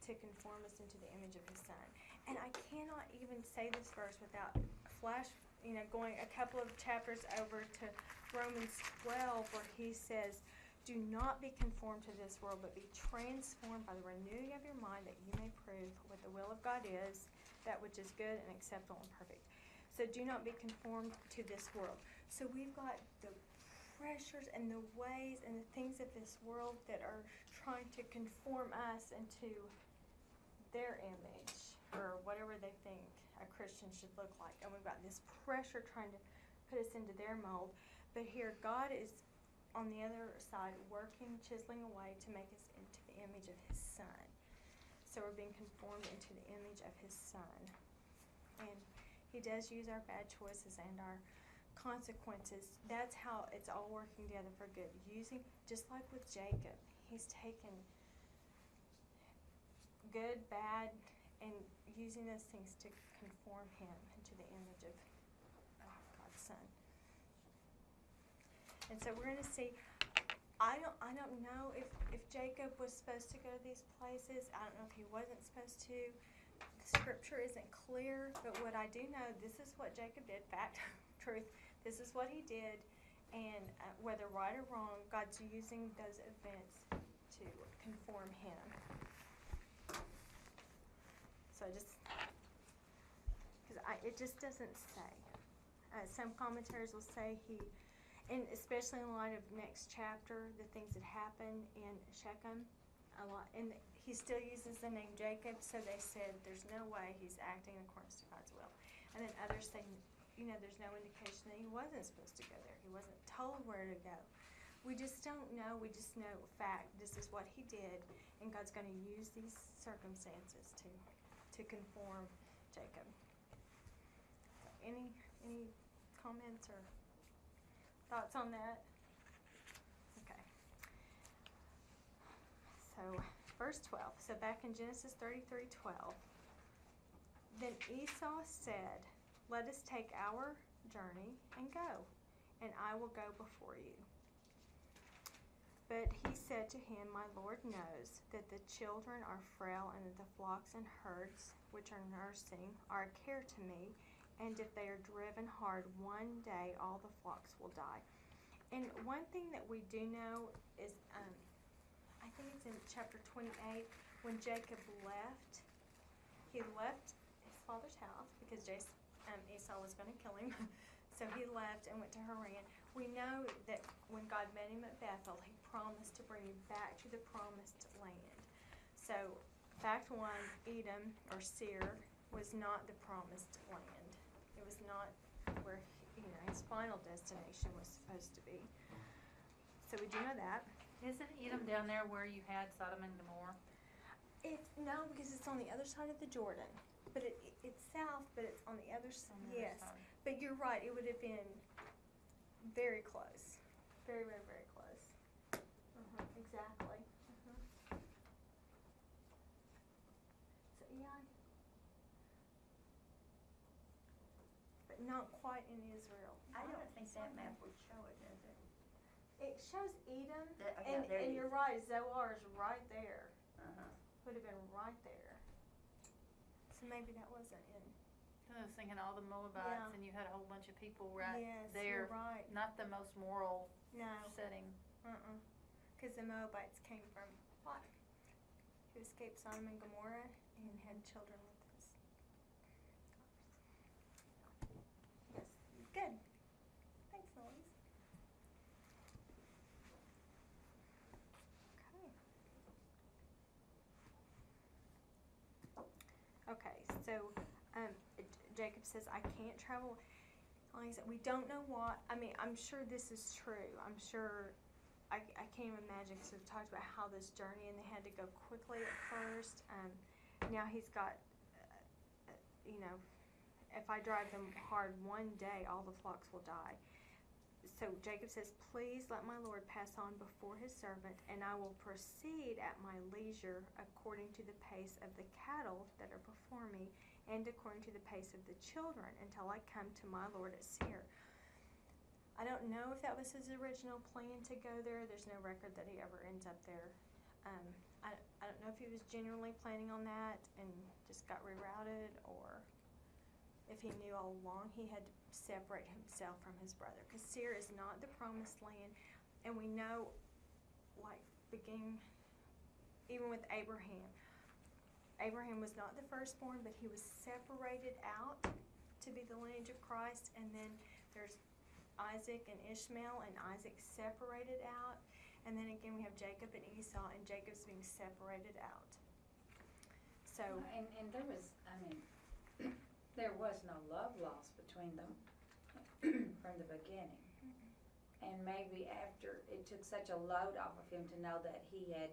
to conform us into the image of his son. And I cannot even say this verse without going a couple of chapters over to Romans 12, where he says, do not be conformed to this world, but be transformed by the renewing of your mind, that you may prove what the will of God is, that which is good and acceptable and perfect. So do not be conformed to this world. So we've got the pressures and the ways and the things of this world that are trying to conform us into their image, or whatever they think a Christian should look like. And we've got this pressure trying to put us into their mold. But here, God is on the other side, working, chiseling away to make us into the image of his son. So we're being conformed into the image of his son. And he does use our bad choices and our consequences. That's how it's all working together for good. Just like with Jacob, he's taken good, bad, and using those things to conform him into the image of God's son. And so we're going to see, I don't know if Jacob was supposed to go to these places. I don't know if he wasn't supposed to. The scripture isn't clear, but what I do know, this is what Jacob did. Fact, truth, this is what he did. And whether right or wrong, God's using those events to conform him. So it just doesn't say. Some commentaries will say and especially in light of next chapter, the things that happen in Shechem, a lot, and he still uses the name Jacob, so they said there's no way he's acting in accordance to God's will. And then others say, there's no indication that he wasn't supposed to go there. He wasn't told where to go. We just don't know. We just know fact. This is what he did, and God's going to use these circumstances to conform Jacob. So any comments or thoughts on that? Okay. So, verse 12. So back in Genesis 33:12. Then Esau said, let us take our journey and go, and I will go before you. But he said to him, my Lord knows that the children are frail, and that the flocks and herds which are nursing are a care to me. And if they are driven hard, one day all the flocks will die. And one thing that we do know is, I think it's in chapter 28, when Jacob left, he left his father's house because Esau was going to kill him. So he left and went to Haran. We know that when God met him at Bethel, he promised to bring him back to the promised land. So, fact one, Edom or Seir was not the promised land. It was not where his final destination was supposed to be. So we do know that. Isn't Edom down there where you had Sodom and Gomorrah? No, because it's on the other side of the Jordan. But it's south, but it's on the other side. Yes. But you're right, it would have been very close. Very, very, very close. Exactly. So, yeah. But not quite in Israel. I don't think that map would show it, does it? It shows Edom, there and it you're is. right, Zoar is right there. Uh-huh. Would have been right there. So maybe that wasn't in. I was thinking all the Moabites, Yeah. and you had a whole bunch of people right Yes, there. you're right. Not the most moral No. setting. Because the Moabites came from Lot, who escaped Sodom and Gomorrah and had children with his daughters. Yes. Good. Thanks, Louise. Okay, so Jacob says, I can't travel. Like I said, we don't know what. I mean, I'm sure this is true. I'm sure, I can't even imagine, because we've talked about how this journey, and they had to go quickly at first. Now he's got, if I drive them hard one day, all the flocks will die. So Jacob says, please let my Lord pass on before his servant, and I will proceed at my leisure according to the pace of the cattle that are before me, and according to the pace of the children, until I come to my Lord at Seir. I don't know if that was his original plan to go there. There's no record that he ever ends up there. I don't know if he was genuinely planning on that and just got rerouted, or if he knew all along he had to separate himself from his brother. Because Seir is not the promised land, and we know, like, beginning even with Abraham. Abraham was not the firstborn, but he was separated out to be the lineage of Christ. And then there's Isaac and Ishmael, and Isaac separated out. And then again we have Jacob and Esau, and Jacob's being separated out. So And there was, I mean, there was no love lost between them from the beginning. And maybe after, it took such a load off of him to know that he had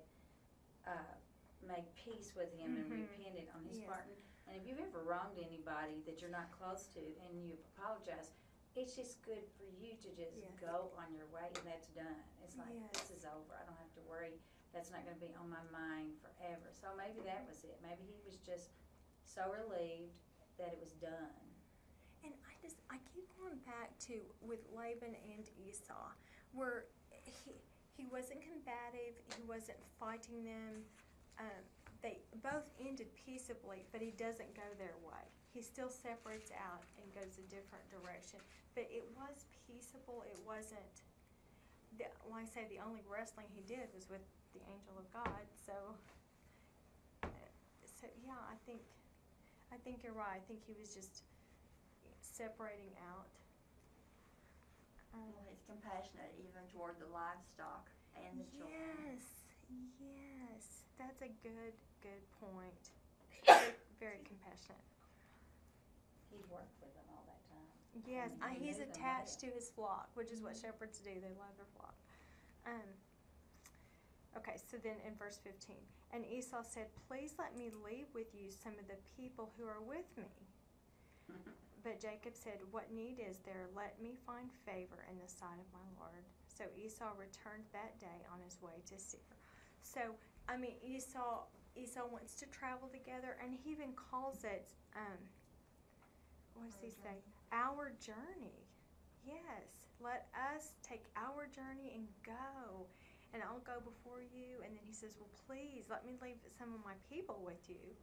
made peace with him and repented on his Yes. part. And if you've ever wronged anybody that you're not close to and you've apologized, it's just good for you to just Yes. go on your way and that's done. It's like, Yes. this is over. I don't have to worry. That's not going to be on my mind forever. So maybe that was it. Maybe he was just so relieved that it was done. And I keep going back to with Laban and Esau, where he wasn't combative, he wasn't fighting them. They both ended peaceably, but he doesn't go their way. He still separates out and goes a different direction. But it was peaceable. It wasn't, like I say, the only wrestling he did was with the angel of God. So yeah, I think you're right. I think he was just separating out. Well, he's compassionate even toward the livestock and the children. Yes, that's a good point. Very compassionate. He worked with them all that time. Yes, I mean, he he's knew them attached well. to his flock, which is what shepherds do. They love their flock. Okay, so then in verse 15, and Esau said, "Please let me leave with you some of the people who are with me." But Jacob said, "What need is there? Let me find favor in the sight of my Lord." So Esau returned that day on his way to Seir. So, I mean, Esau wants to travel together, and he even calls it, what does he say? Our journey. Yes, let us take our journey and go, and I'll go before you. And then he says, well, please let me leave some of my people with you.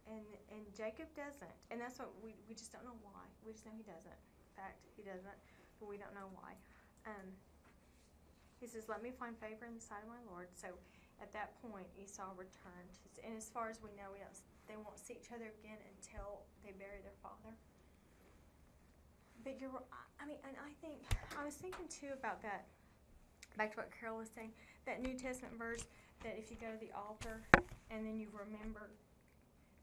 And Jacob doesn't, and that's what we just don't know why. We just know he doesn't. In fact, he doesn't, but we don't know why. He says, "Let me find favor in the sight of my Lord." So at that point, Esau returned, and as far as we know, they won't see each other again until they bury their father. But I mean, and I was thinking too about that. Back to what Carol was saying, that New Testament verse that if you go to the altar and then you remember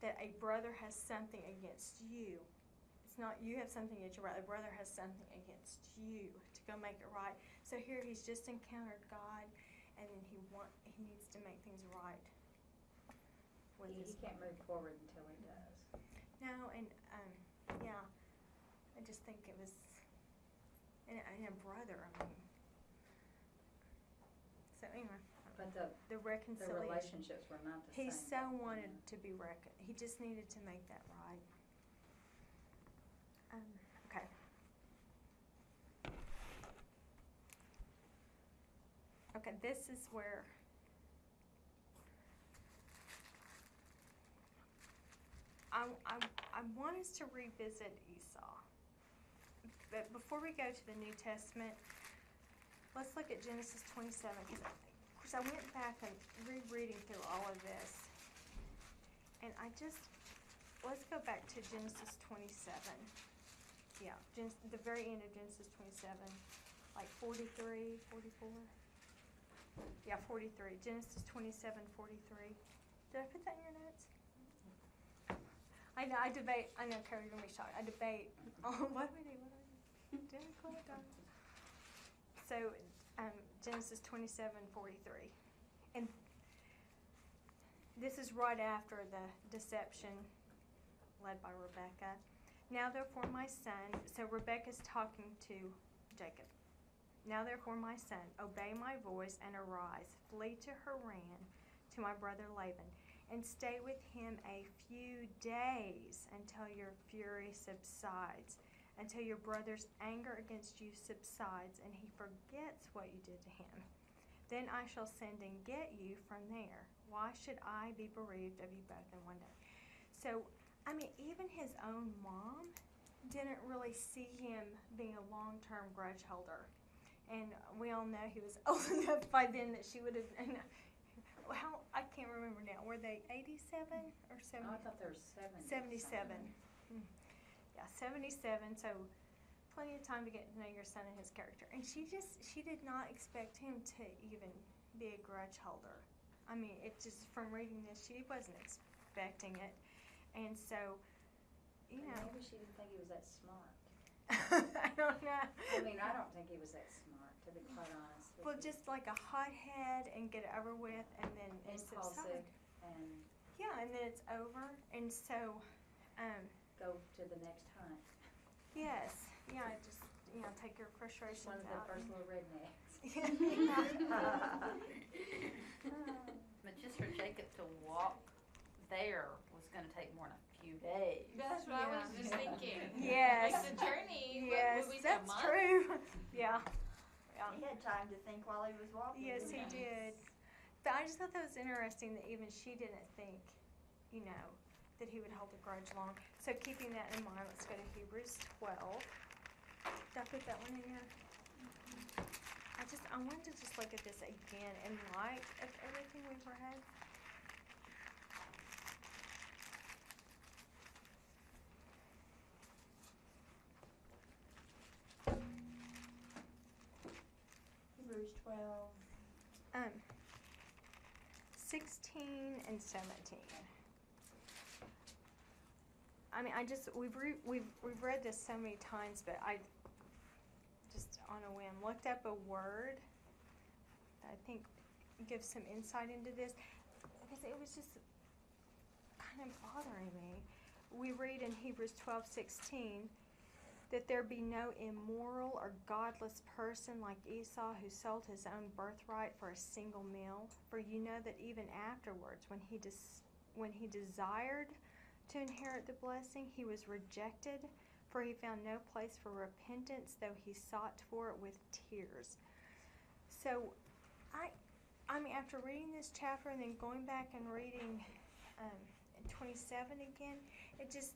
that a brother has something against you. It's not you have something against your brother. A brother has something against you to go make it right. So here he's just encountered God, and then he needs to make things right. He can't move forward until he does. No, and yeah, I just think it was, and a brother. I mean, so anyway. But the the reconciliation. relationships were not the He same. so wanted to be he just needed to make that right. Okay. Okay, this is where I want us to revisit Esau. But before we go to the New Testament, let's look at Genesis 27, because I went back and rereading through all of this, and let's go back to Genesis 27. Yeah, the very end of Genesis 27, like 43, 44. Yeah, 43. Genesis 27, 43. Did I put that in your notes? I know, Carol, you're going to be shocked. I debate. Oh, what do we do? Did I call it down? So, Genesis 27:43, and this is right after the deception led by Rebekah. Now therefore my son, so Rebekah's talking to Jacob. Now therefore my son, obey my voice and arise, flee to Haran, to my brother Laban, and stay with him a few days until your fury subsides, until your brother's anger against you subsides and he forgets what you did to him. Then I shall send and get you from there. Why should I be bereaved of you both in one day? So, I mean, even his own mom didn't really see him being a long-term grudge holder. And we all know he was old enough by then that she would have, how, I can't remember now, were they 87 or 70? I thought there was 70. 77. Yeah, 77, so plenty of time to get to know your son and his character. And she did not expect him to even be a grudge holder. I mean, it just, from reading this, she wasn't expecting it. And so, you know. Maybe she didn't think he was that smart. I don't know. I mean, I don't think he was that smart, to be quite honest with Well, you. just like a hothead and get it over with, and then it's Impulsive and yeah, and then it's over. And so, go to the next hunt. yes, yeah, just, you know, take your frustrations One of the out. first little rednecks. But just for Jacob to walk there was going to take more than a few days. That's what I was just thinking. Yes. Like the journey. Yes, would we say a that's month? true. Yeah. He had time to think while he was walking. Yes, he didn't did. But I just thought that was interesting that even she didn't think, you know, that he would hold a grudge long. So keeping that in mind, let's go to Hebrews 12. Did I put that one in there? I wanted to just look at this again in light of everything we've read. Hebrews 12. 16 and 17. I mean, we've read this so many times, but I just on a whim looked up a word that I think gives some insight into this, because it was just kind of bothering me. We read in Hebrews 12:16 that there be no immoral or godless person like Esau, who sold his own birthright for a single meal. For you know that even afterwards, when he desired to inherit the blessing, he was rejected, for he found no place for repentance, though he sought for it with tears. So, I mean, after reading this chapter and then going back and reading 27 again, it just,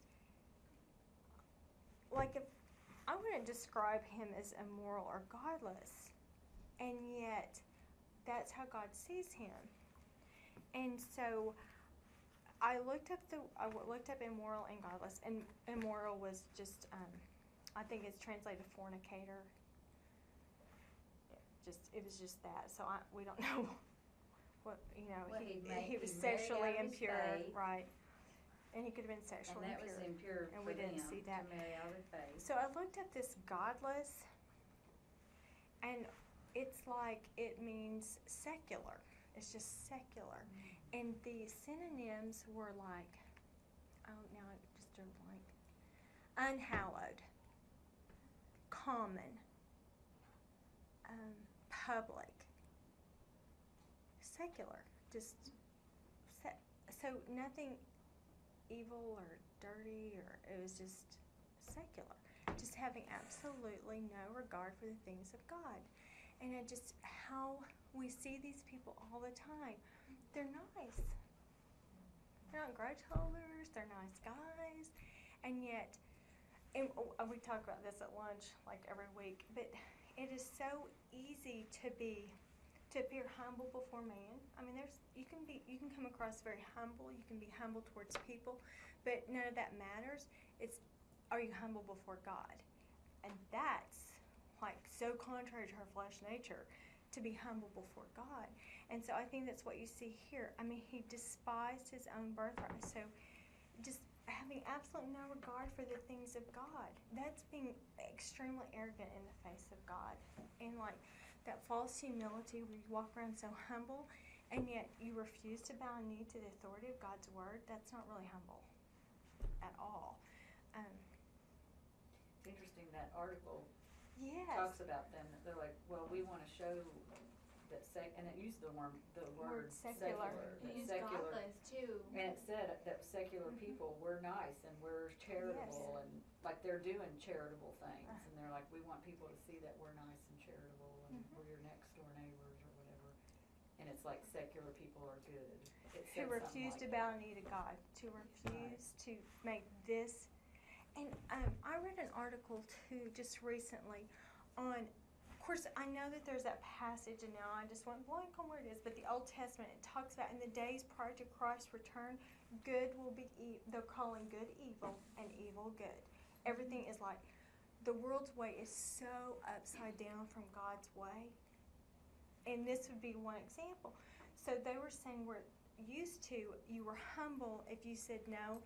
like, if I wouldn't describe him as immoral or godless, and yet that's how God sees him. And so I looked up immoral and godless, and immoral was just I think it's translated fornicator. It was just that. So we don't know what, you know, Well, he was he married sexually out of his impure, faith. right? And he could have been sexually And that was impure and for we didn't them see that. to marry out of faith. So I looked at this godless, and it's like it means secular. It's just secular. And the synonyms were like, oh, now I just drew a blank. Unhallowed, common, public, secular. Just so nothing evil or dirty, or it was just secular. Just having absolutely no regard for the things of God. And it just, how we see these people all the time. They're nice. They're not grudge holders. They're nice guys. And yet, and we talk about this at lunch like every week, but it is so easy to appear humble before man. I mean, you can come across very humble. You can be humble towards people, but none of that matters. It's, are you humble before God? And that's like so contrary to her flesh nature, to be humble before God. And so I think that's what you see here. I mean, he despised his own birthright. So just having absolutely no regard for the things of God. That's being extremely arrogant in the face of God. And like that false humility where you walk around so humble and yet you refuse to bow a knee to the authority of God's word, that's not really humble at all. It's interesting, that article Yes. talks about them, that they're like, well, we want to show that and it used the word secular. And that he's secular. godless too. And it said that secular people, we're nice and we're charitable, and like they're doing charitable things, and they're like, we want people to see that we're nice and charitable, and we're your next door neighbors or whatever. and it's like secular people are good. It Who said refused to something like bow a knee to God, to refuse to make this. And I read an article too just recently on, of course, I know that there's that passage, and now I just went blank on where it is, but the Old Testament, it talks about in the days prior to Christ's return, good will be, they're calling good evil and evil good. Everything is like, the world's way is so upside down from God's way. And this would be one example. So they were saying we're used to, you were humble if you said, no,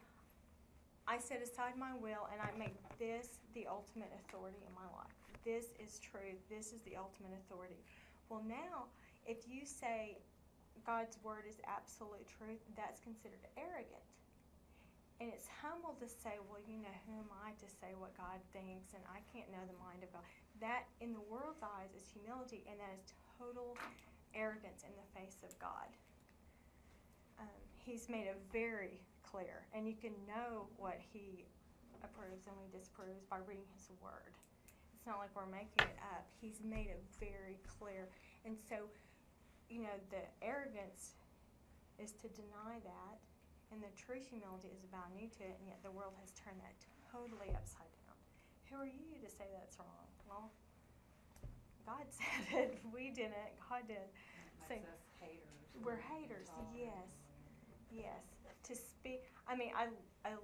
I set aside my will and I make this the ultimate authority in my life. This is truth. This is the ultimate authority. Well, now, if you say God's word is absolute truth, that's considered arrogant. And it's humble to say, well, you know, who am I to say what God thinks, and I can't know the mind of God. That, in the world's eyes, is humility, and that is total arrogance in the face of God. He's made it very clear, and you can know what he approves and what he disapproves by reading his word. It's not like we're making it up. He's made it very clear. And so, you know, the arrogance is to deny that, and the true humility is about new to it, and yet the world has turned that totally upside down. Who are you to say that's wrong? Well, God said it. We didn't. God did. that. It makes us haters. We're haters, yes. Yes. To speak, I mean, I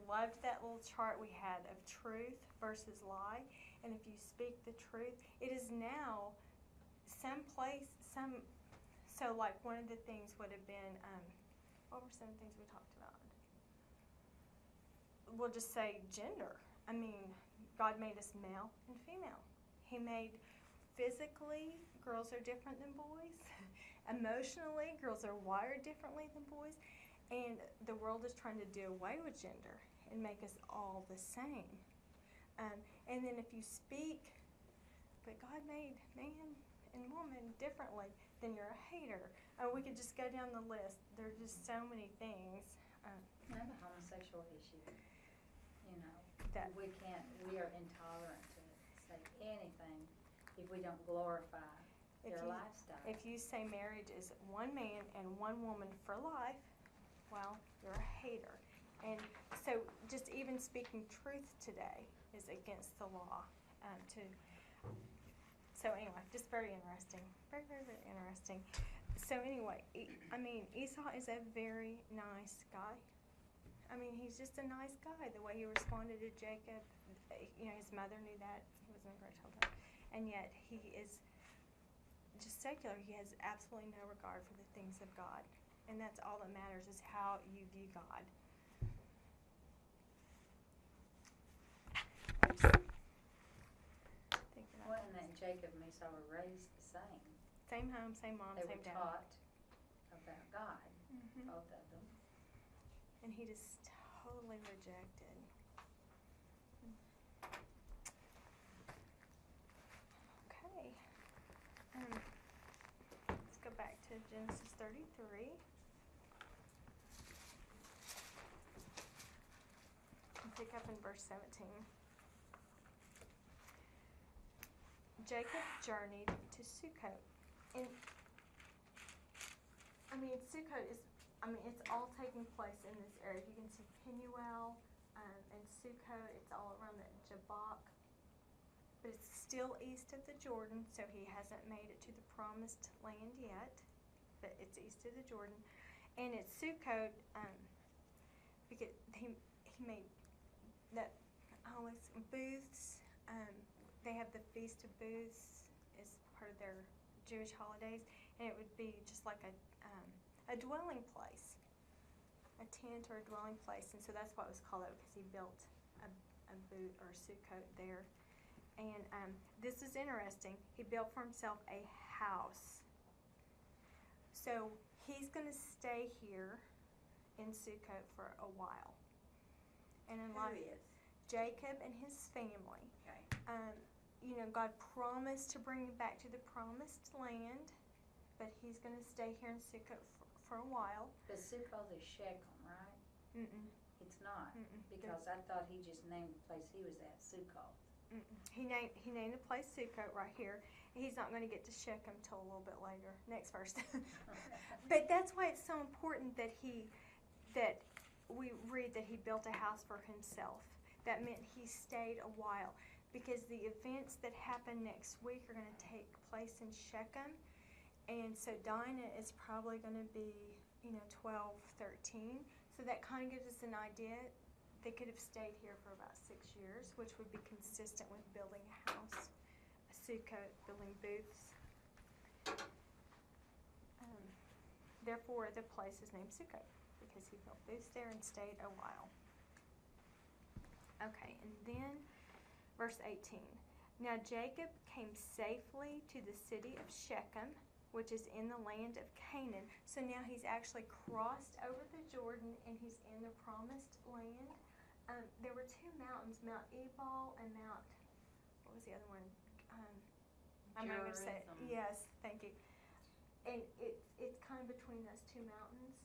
loved that little chart we had of truth versus lie. And if you speak the truth, it is now so like one of the things would have been, what were some things we talked about? We'll just say gender. I mean, God made us male and female. He made physically, girls are different than boys. Emotionally, girls are wired differently than boys. And the world is trying to do away with gender and make us all the same. And then if you speak, but God made man and woman differently, then you're a hater. We could just go down the list. There are just so many things. And the homosexual issue, you know, That- we are intolerant to say anything if we don't glorify their lifestyle. If you say marriage is one man and one woman for life, well, you're a hater. And so just even speaking truth today is against the law. So anyway, just very interesting. Very, very, very interesting. So anyway, I mean, Esau is a very nice guy. I mean, he's just a nice guy. The way he responded to Jacob, you know, his mother knew that. He wasn't a great child. And yet he is just secular. He has absolutely no regard for the things of God. And that's all that matters, is how you view God. Well, and that Jacob and Esau were raised the same. Same home, same mom, They same were dad. taught about God, Mhm. both of them. And he just totally rejected. Okay. Let's go back to Genesis 33. And pick up in verse 17. Jacob journeyed to Sukkot. And I mean, Sukkot is, it's all taking place in this area. You can see Penuel and Sukkot. It's all around the Jabbok. But it's still east of the Jordan, so he hasn't made it to the promised land yet. But it's east of the Jordan. And it's Sukkot, because he made that, it's booths. They have the Feast of Booths as part of their Jewish holidays, and it would be just like a dwelling place, a tent or a dwelling place, and so that's why it was called that, because he built a booth or a sukkot there. And this is interesting. He built for himself a house. So he's going to stay here in Sukkot for a while. And in Who is? Jacob and his family. Okay. God promised to bring him back to the promised land, but he's going to stay here in Sukkot for a while. The Sukkot is Shechem, right? Mm-mm. It's not, Mm-mm. because I thought he just named the place he was at Sukkot. He named the place Sukkot right here. He's not going to get to Shechem till a little bit later, next verse. But that's why it's so important that we read that he built a house for himself. That meant he stayed a while, because the events that happen next week are going to take place in Shechem, and so Dinah is probably going to be 12, 13. So that kind of gives us an idea. They could have stayed here for about 6 years, which would be consistent with building a house, a sukkah, building booths. Therefore, the place is named Sukkot, because he built booths there and stayed a while. Okay, and then verse 18. Now Jacob came safely to the city of Shechem, which is in the land of Canaan. So now he's actually crossed over the Jordan and he's in the promised land. There were two mountains, Mount Ebal and Mount, what was the other one? I'm not going to say it. Yes, thank you. And it's kind of between those two mountains,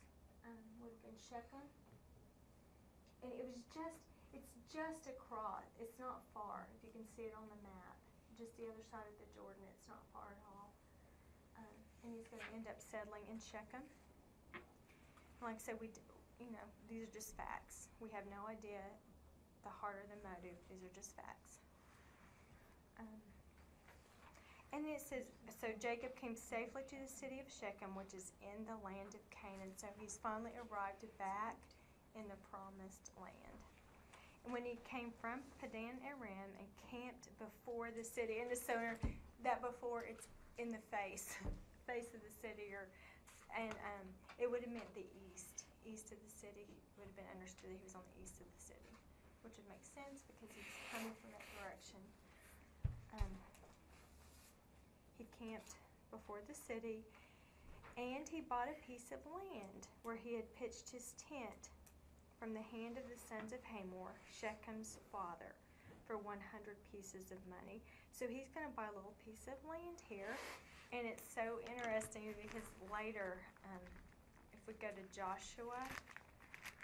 would have been Shechem. And it's just across. It's not far, if you can see it on the map. Just the other side of the Jordan, it's not far at all. And he's going to end up settling in Shechem. Like I said, these are just facts. We have no idea the heart or the motive. These are just facts. And it says, so Jacob came safely to the city of Shechem, which is in the land of Canaan. So he's finally arrived back in the promised land. And when he came from Padan Aram and camped before the city, and so that before, it's in the face of the city, and it would have meant the east of the city. It would have been understood that he was on the east of the city, which would make sense because he's coming from that direction. He camped before the city, and he bought a piece of land where he had pitched his tent from the hand of the sons of Hamor, Shechem's father, for 100 pieces of money. So he's going to buy a little piece of land here, and it's so interesting because later, if we go to Joshua,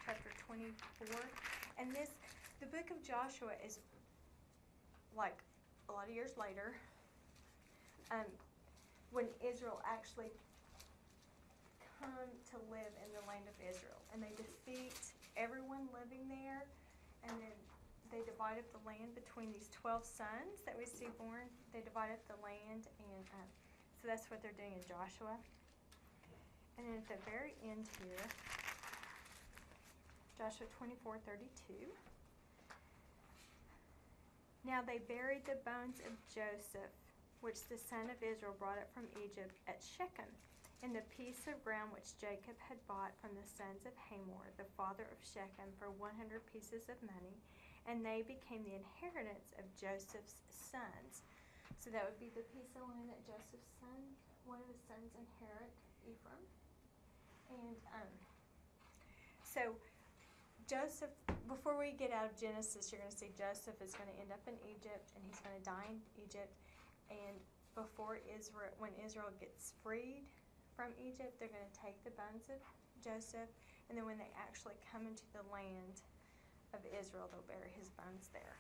chapter 24, and the book of Joshua is like a lot of years later, when Israel actually come to live in the land of Israel, and they defeat everyone living there, and then they divide up the land between these 12 sons that we see born. They divide up the land, and so that's what they're doing in Joshua. And then at the very end here, Joshua 24:32. Now they buried the bones of Joseph, which the son of Israel brought up from Egypt, at Shechem, in the piece of ground which Jacob had bought from the sons of Hamor, the father of Shechem, for 100 pieces of money, and they became the inheritance of Joseph's sons. So that would be the piece of land that Joseph's son, one of his sons, inherit, Ephraim. And so Joseph, before we get out of Genesis, you're going to see Joseph is going to end up in Egypt, and he's going to die in Egypt. And before Israel, when Israel gets freed from Egypt, they're going to take the bones of Joseph, and then when they actually come into the land of Israel, they'll bury his bones there.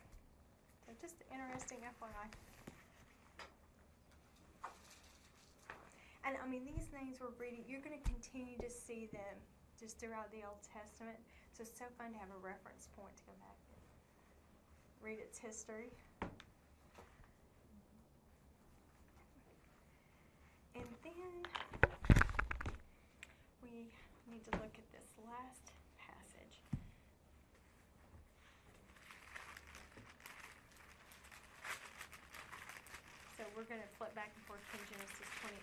So just interesting FYI. And I mean, these names we're reading, you're going to continue to see them just throughout the Old Testament. So it's so fun to have a reference point to go back and read its history. And then we need to look at this last passage. So we're going to flip back and forth from Genesis 28.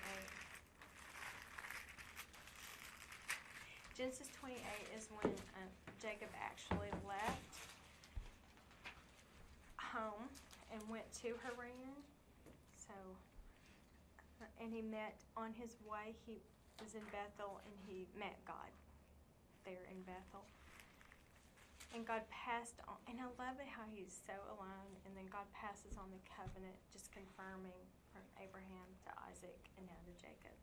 Genesis 28 is when Jacob actually left home and went to Haran. So, and he met on his way, he was in Bethel, and he met God there in Bethel. And God passed on, and I love it how he's so alone, and then God passes on the covenant, just confirming from Abraham to Isaac and now to Jacob.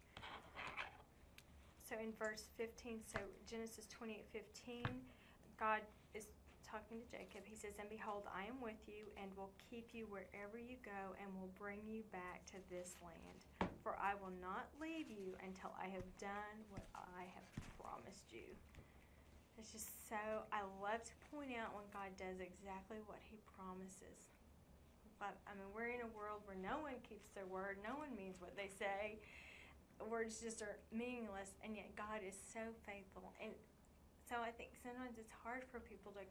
So in verse 15, so Genesis 28:15, God is talking to Jacob. He says, "And behold, I am with you and will keep you wherever you go and will bring you back to this land. For I will not leave you until I have done what I have promised you." It's just so, I love to point out when God does exactly what he promises. But, I mean, we're in a world where no one keeps their word, no one means what they say. Words just are meaningless, and yet God is so faithful. And so I think sometimes it's hard for people to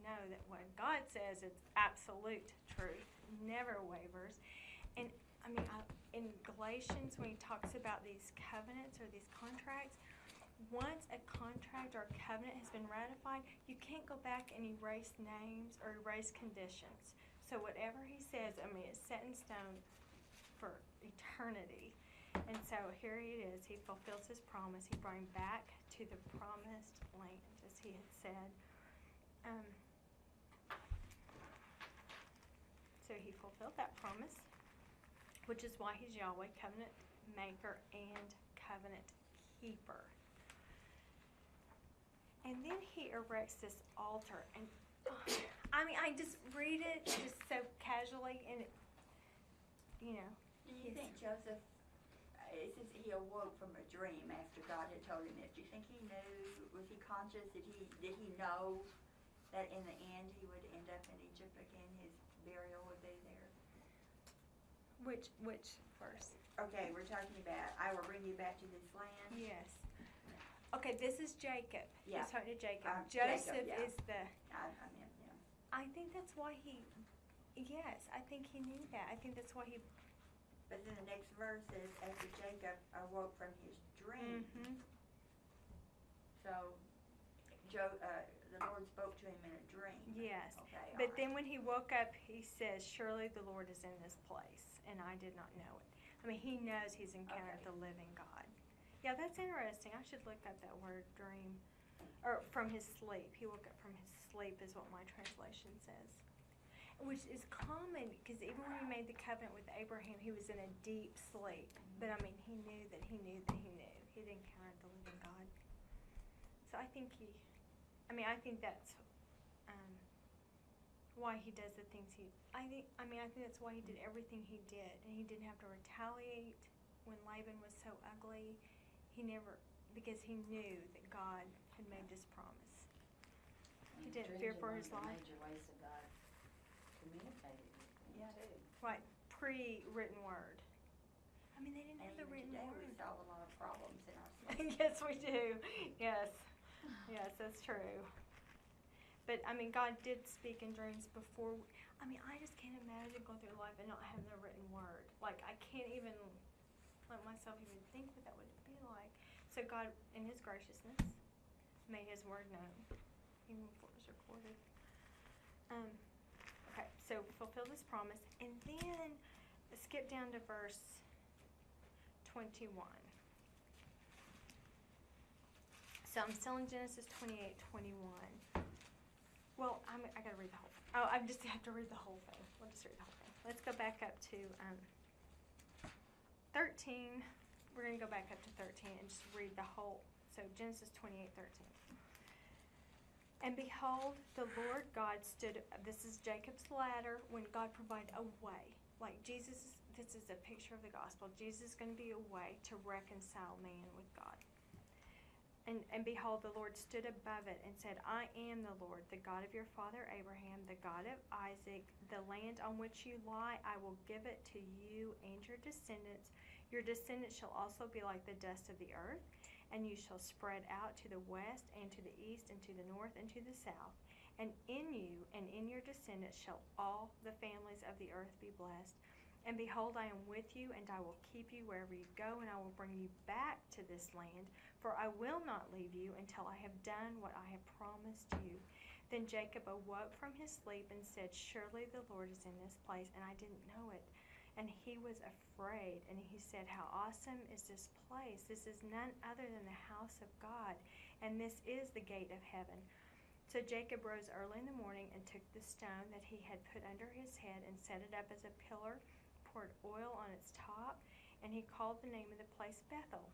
know that what God says is absolute truth, never wavers. And I mean, in Galatians, when he talks about these covenants or these contracts, once a contract or a covenant has been ratified, you can't go back and erase names or erase conditions. So whatever he says, I mean, it's set in stone for eternity. And so here it is. He fulfills his promise. He brought him back to the promised land, as he had said. So he fulfilled that promise, which is why he's Yahweh, covenant maker and covenant keeper. And then he erects this altar. And I mean, I just read it just so casually, and Do you think Joseph, it says he awoke from a dream after God had told him this. Do you think he knew, was he conscious, did he know that in the end he would end up in Egypt again, his burial would be there? Which verse? Okay, we're talking about, I will bring you back to this land. Yes. Okay, this is Jacob. Yeah. He's talking to Jacob. Jacob, Joseph yeah. is the, I meant him. I think that's why yes, I think he knew that. I think that's why he, But then the next verse is, after Jacob awoke from his dream. So, the Lord spoke to him in a dream. yes. Okay, But all then when he woke up, he says, "Surely the Lord is in this place, and I did not know it." I mean, he knows he's encountered Okay. the living God. Yeah, that's interesting. I should look up that word, dream. Or from his sleep. He woke up from his sleep is what my translation says. Which is common, because even when he made the covenant with Abraham, he was in a deep sleep. But I mean, he knew that he knew that he knew. He'd encountered the living God. So I think that's why he does the things I think that's why he did everything he did. And he didn't have to retaliate when Laban was so ugly. Because he knew that God had made this promise. He didn't fear for his life. Major ways that God communicated with him too. Right, pre-written word. I mean, they didn't have the written today word. we solve a lot of problems in our sleep. Yes, we do. Yes, that's true. But I mean, God did speak in dreams before. I mean, I just can't imagine going through life and not having the written word. Like, I can't even let myself even think what that would be like. So God, in his graciousness, made his word known, even before it was recorded. Okay, so fulfill this promise. And then skip down to verse 21. So I'm still in Genesis 28:21. Well, I gotta read the whole thing. Oh, I just have to read the whole thing. We'll just read the whole thing. Let's go back up to 13. We're going to go back up to 13 and just read the whole. So Genesis 28:13. And behold, the Lord God stood. This is Jacob's ladder when God provided a way. Like Jesus, this is a picture of the gospel. Jesus is going to be a way to reconcile man with God. And behold, the Lord stood above it and said, "I am the Lord, the God of your father Abraham, the God of Isaac. The land on which you lie, I will give it to you and your descendants. Your descendants shall also be like the dust of the earth, and you shall spread out to the west and to the east and to the north and to the south. And in you and in your descendants shall all the families of the earth be blessed. And behold, I am with you, and I will keep you wherever you go, and I will bring you back to this land. For I will not leave you until I have done what I have promised you." Then Jacob awoke from his sleep and said, "Surely the Lord is in this place, and I didn't know it." And he was afraid, and he said, "How awesome is this place! This is none other than the house of God, and this is the gate of heaven." So Jacob rose early in the morning and took the stone that he had put under his head and set it up as a pillar, poured oil on its top, and he called the name of the place Bethel.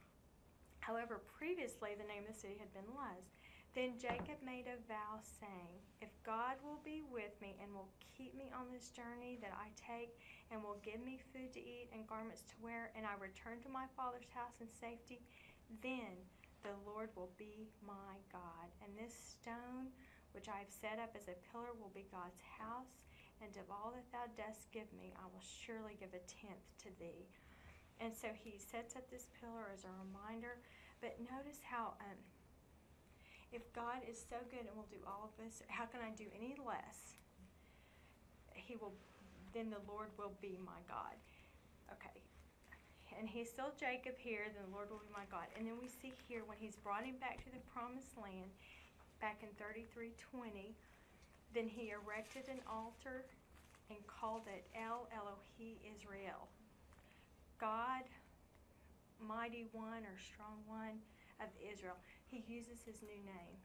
However, previously the name of the city had been Luz. Then Jacob made a vow, saying, "If God will be with me and will keep me on this journey that I take, and will give me food to eat and garments to wear, and I return to my father's house in safety, then the Lord will be my God. And this stone which I have set up as a pillar will be God's house, and of all that thou dost give me, I will surely give a tenth to thee." And so he sets up this pillar as a reminder. But notice how, if God is so good and will do all of this, how can I do any less? Then the Lord will be my God. Okay. And he's still Jacob here, then the Lord will be my God. And then we see here when he's brought him back to the promised land, back in 33:20, then he erected an altar and called it El Elohi Israel. God, mighty one or strong one of Israel. He uses his new name.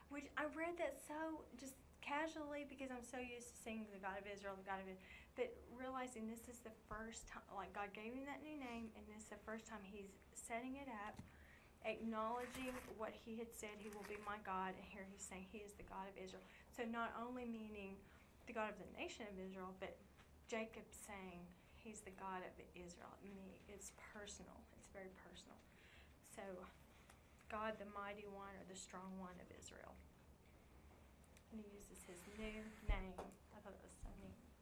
Which I read that so just casually because I'm so used to seeing the God of Israel, the God of Israel. But realizing this is the first time, like God gave him that new name, and this is the first time he's setting it up, acknowledging what he had said, he will be my God, and here he's saying he is the God of Israel. So not only meaning the God of the nation of Israel, but Jacob saying he's the God of Israel. It's personal. It's very personal. So God, the mighty one or the strong one of Israel. And he uses his new name. I thought that was so neat.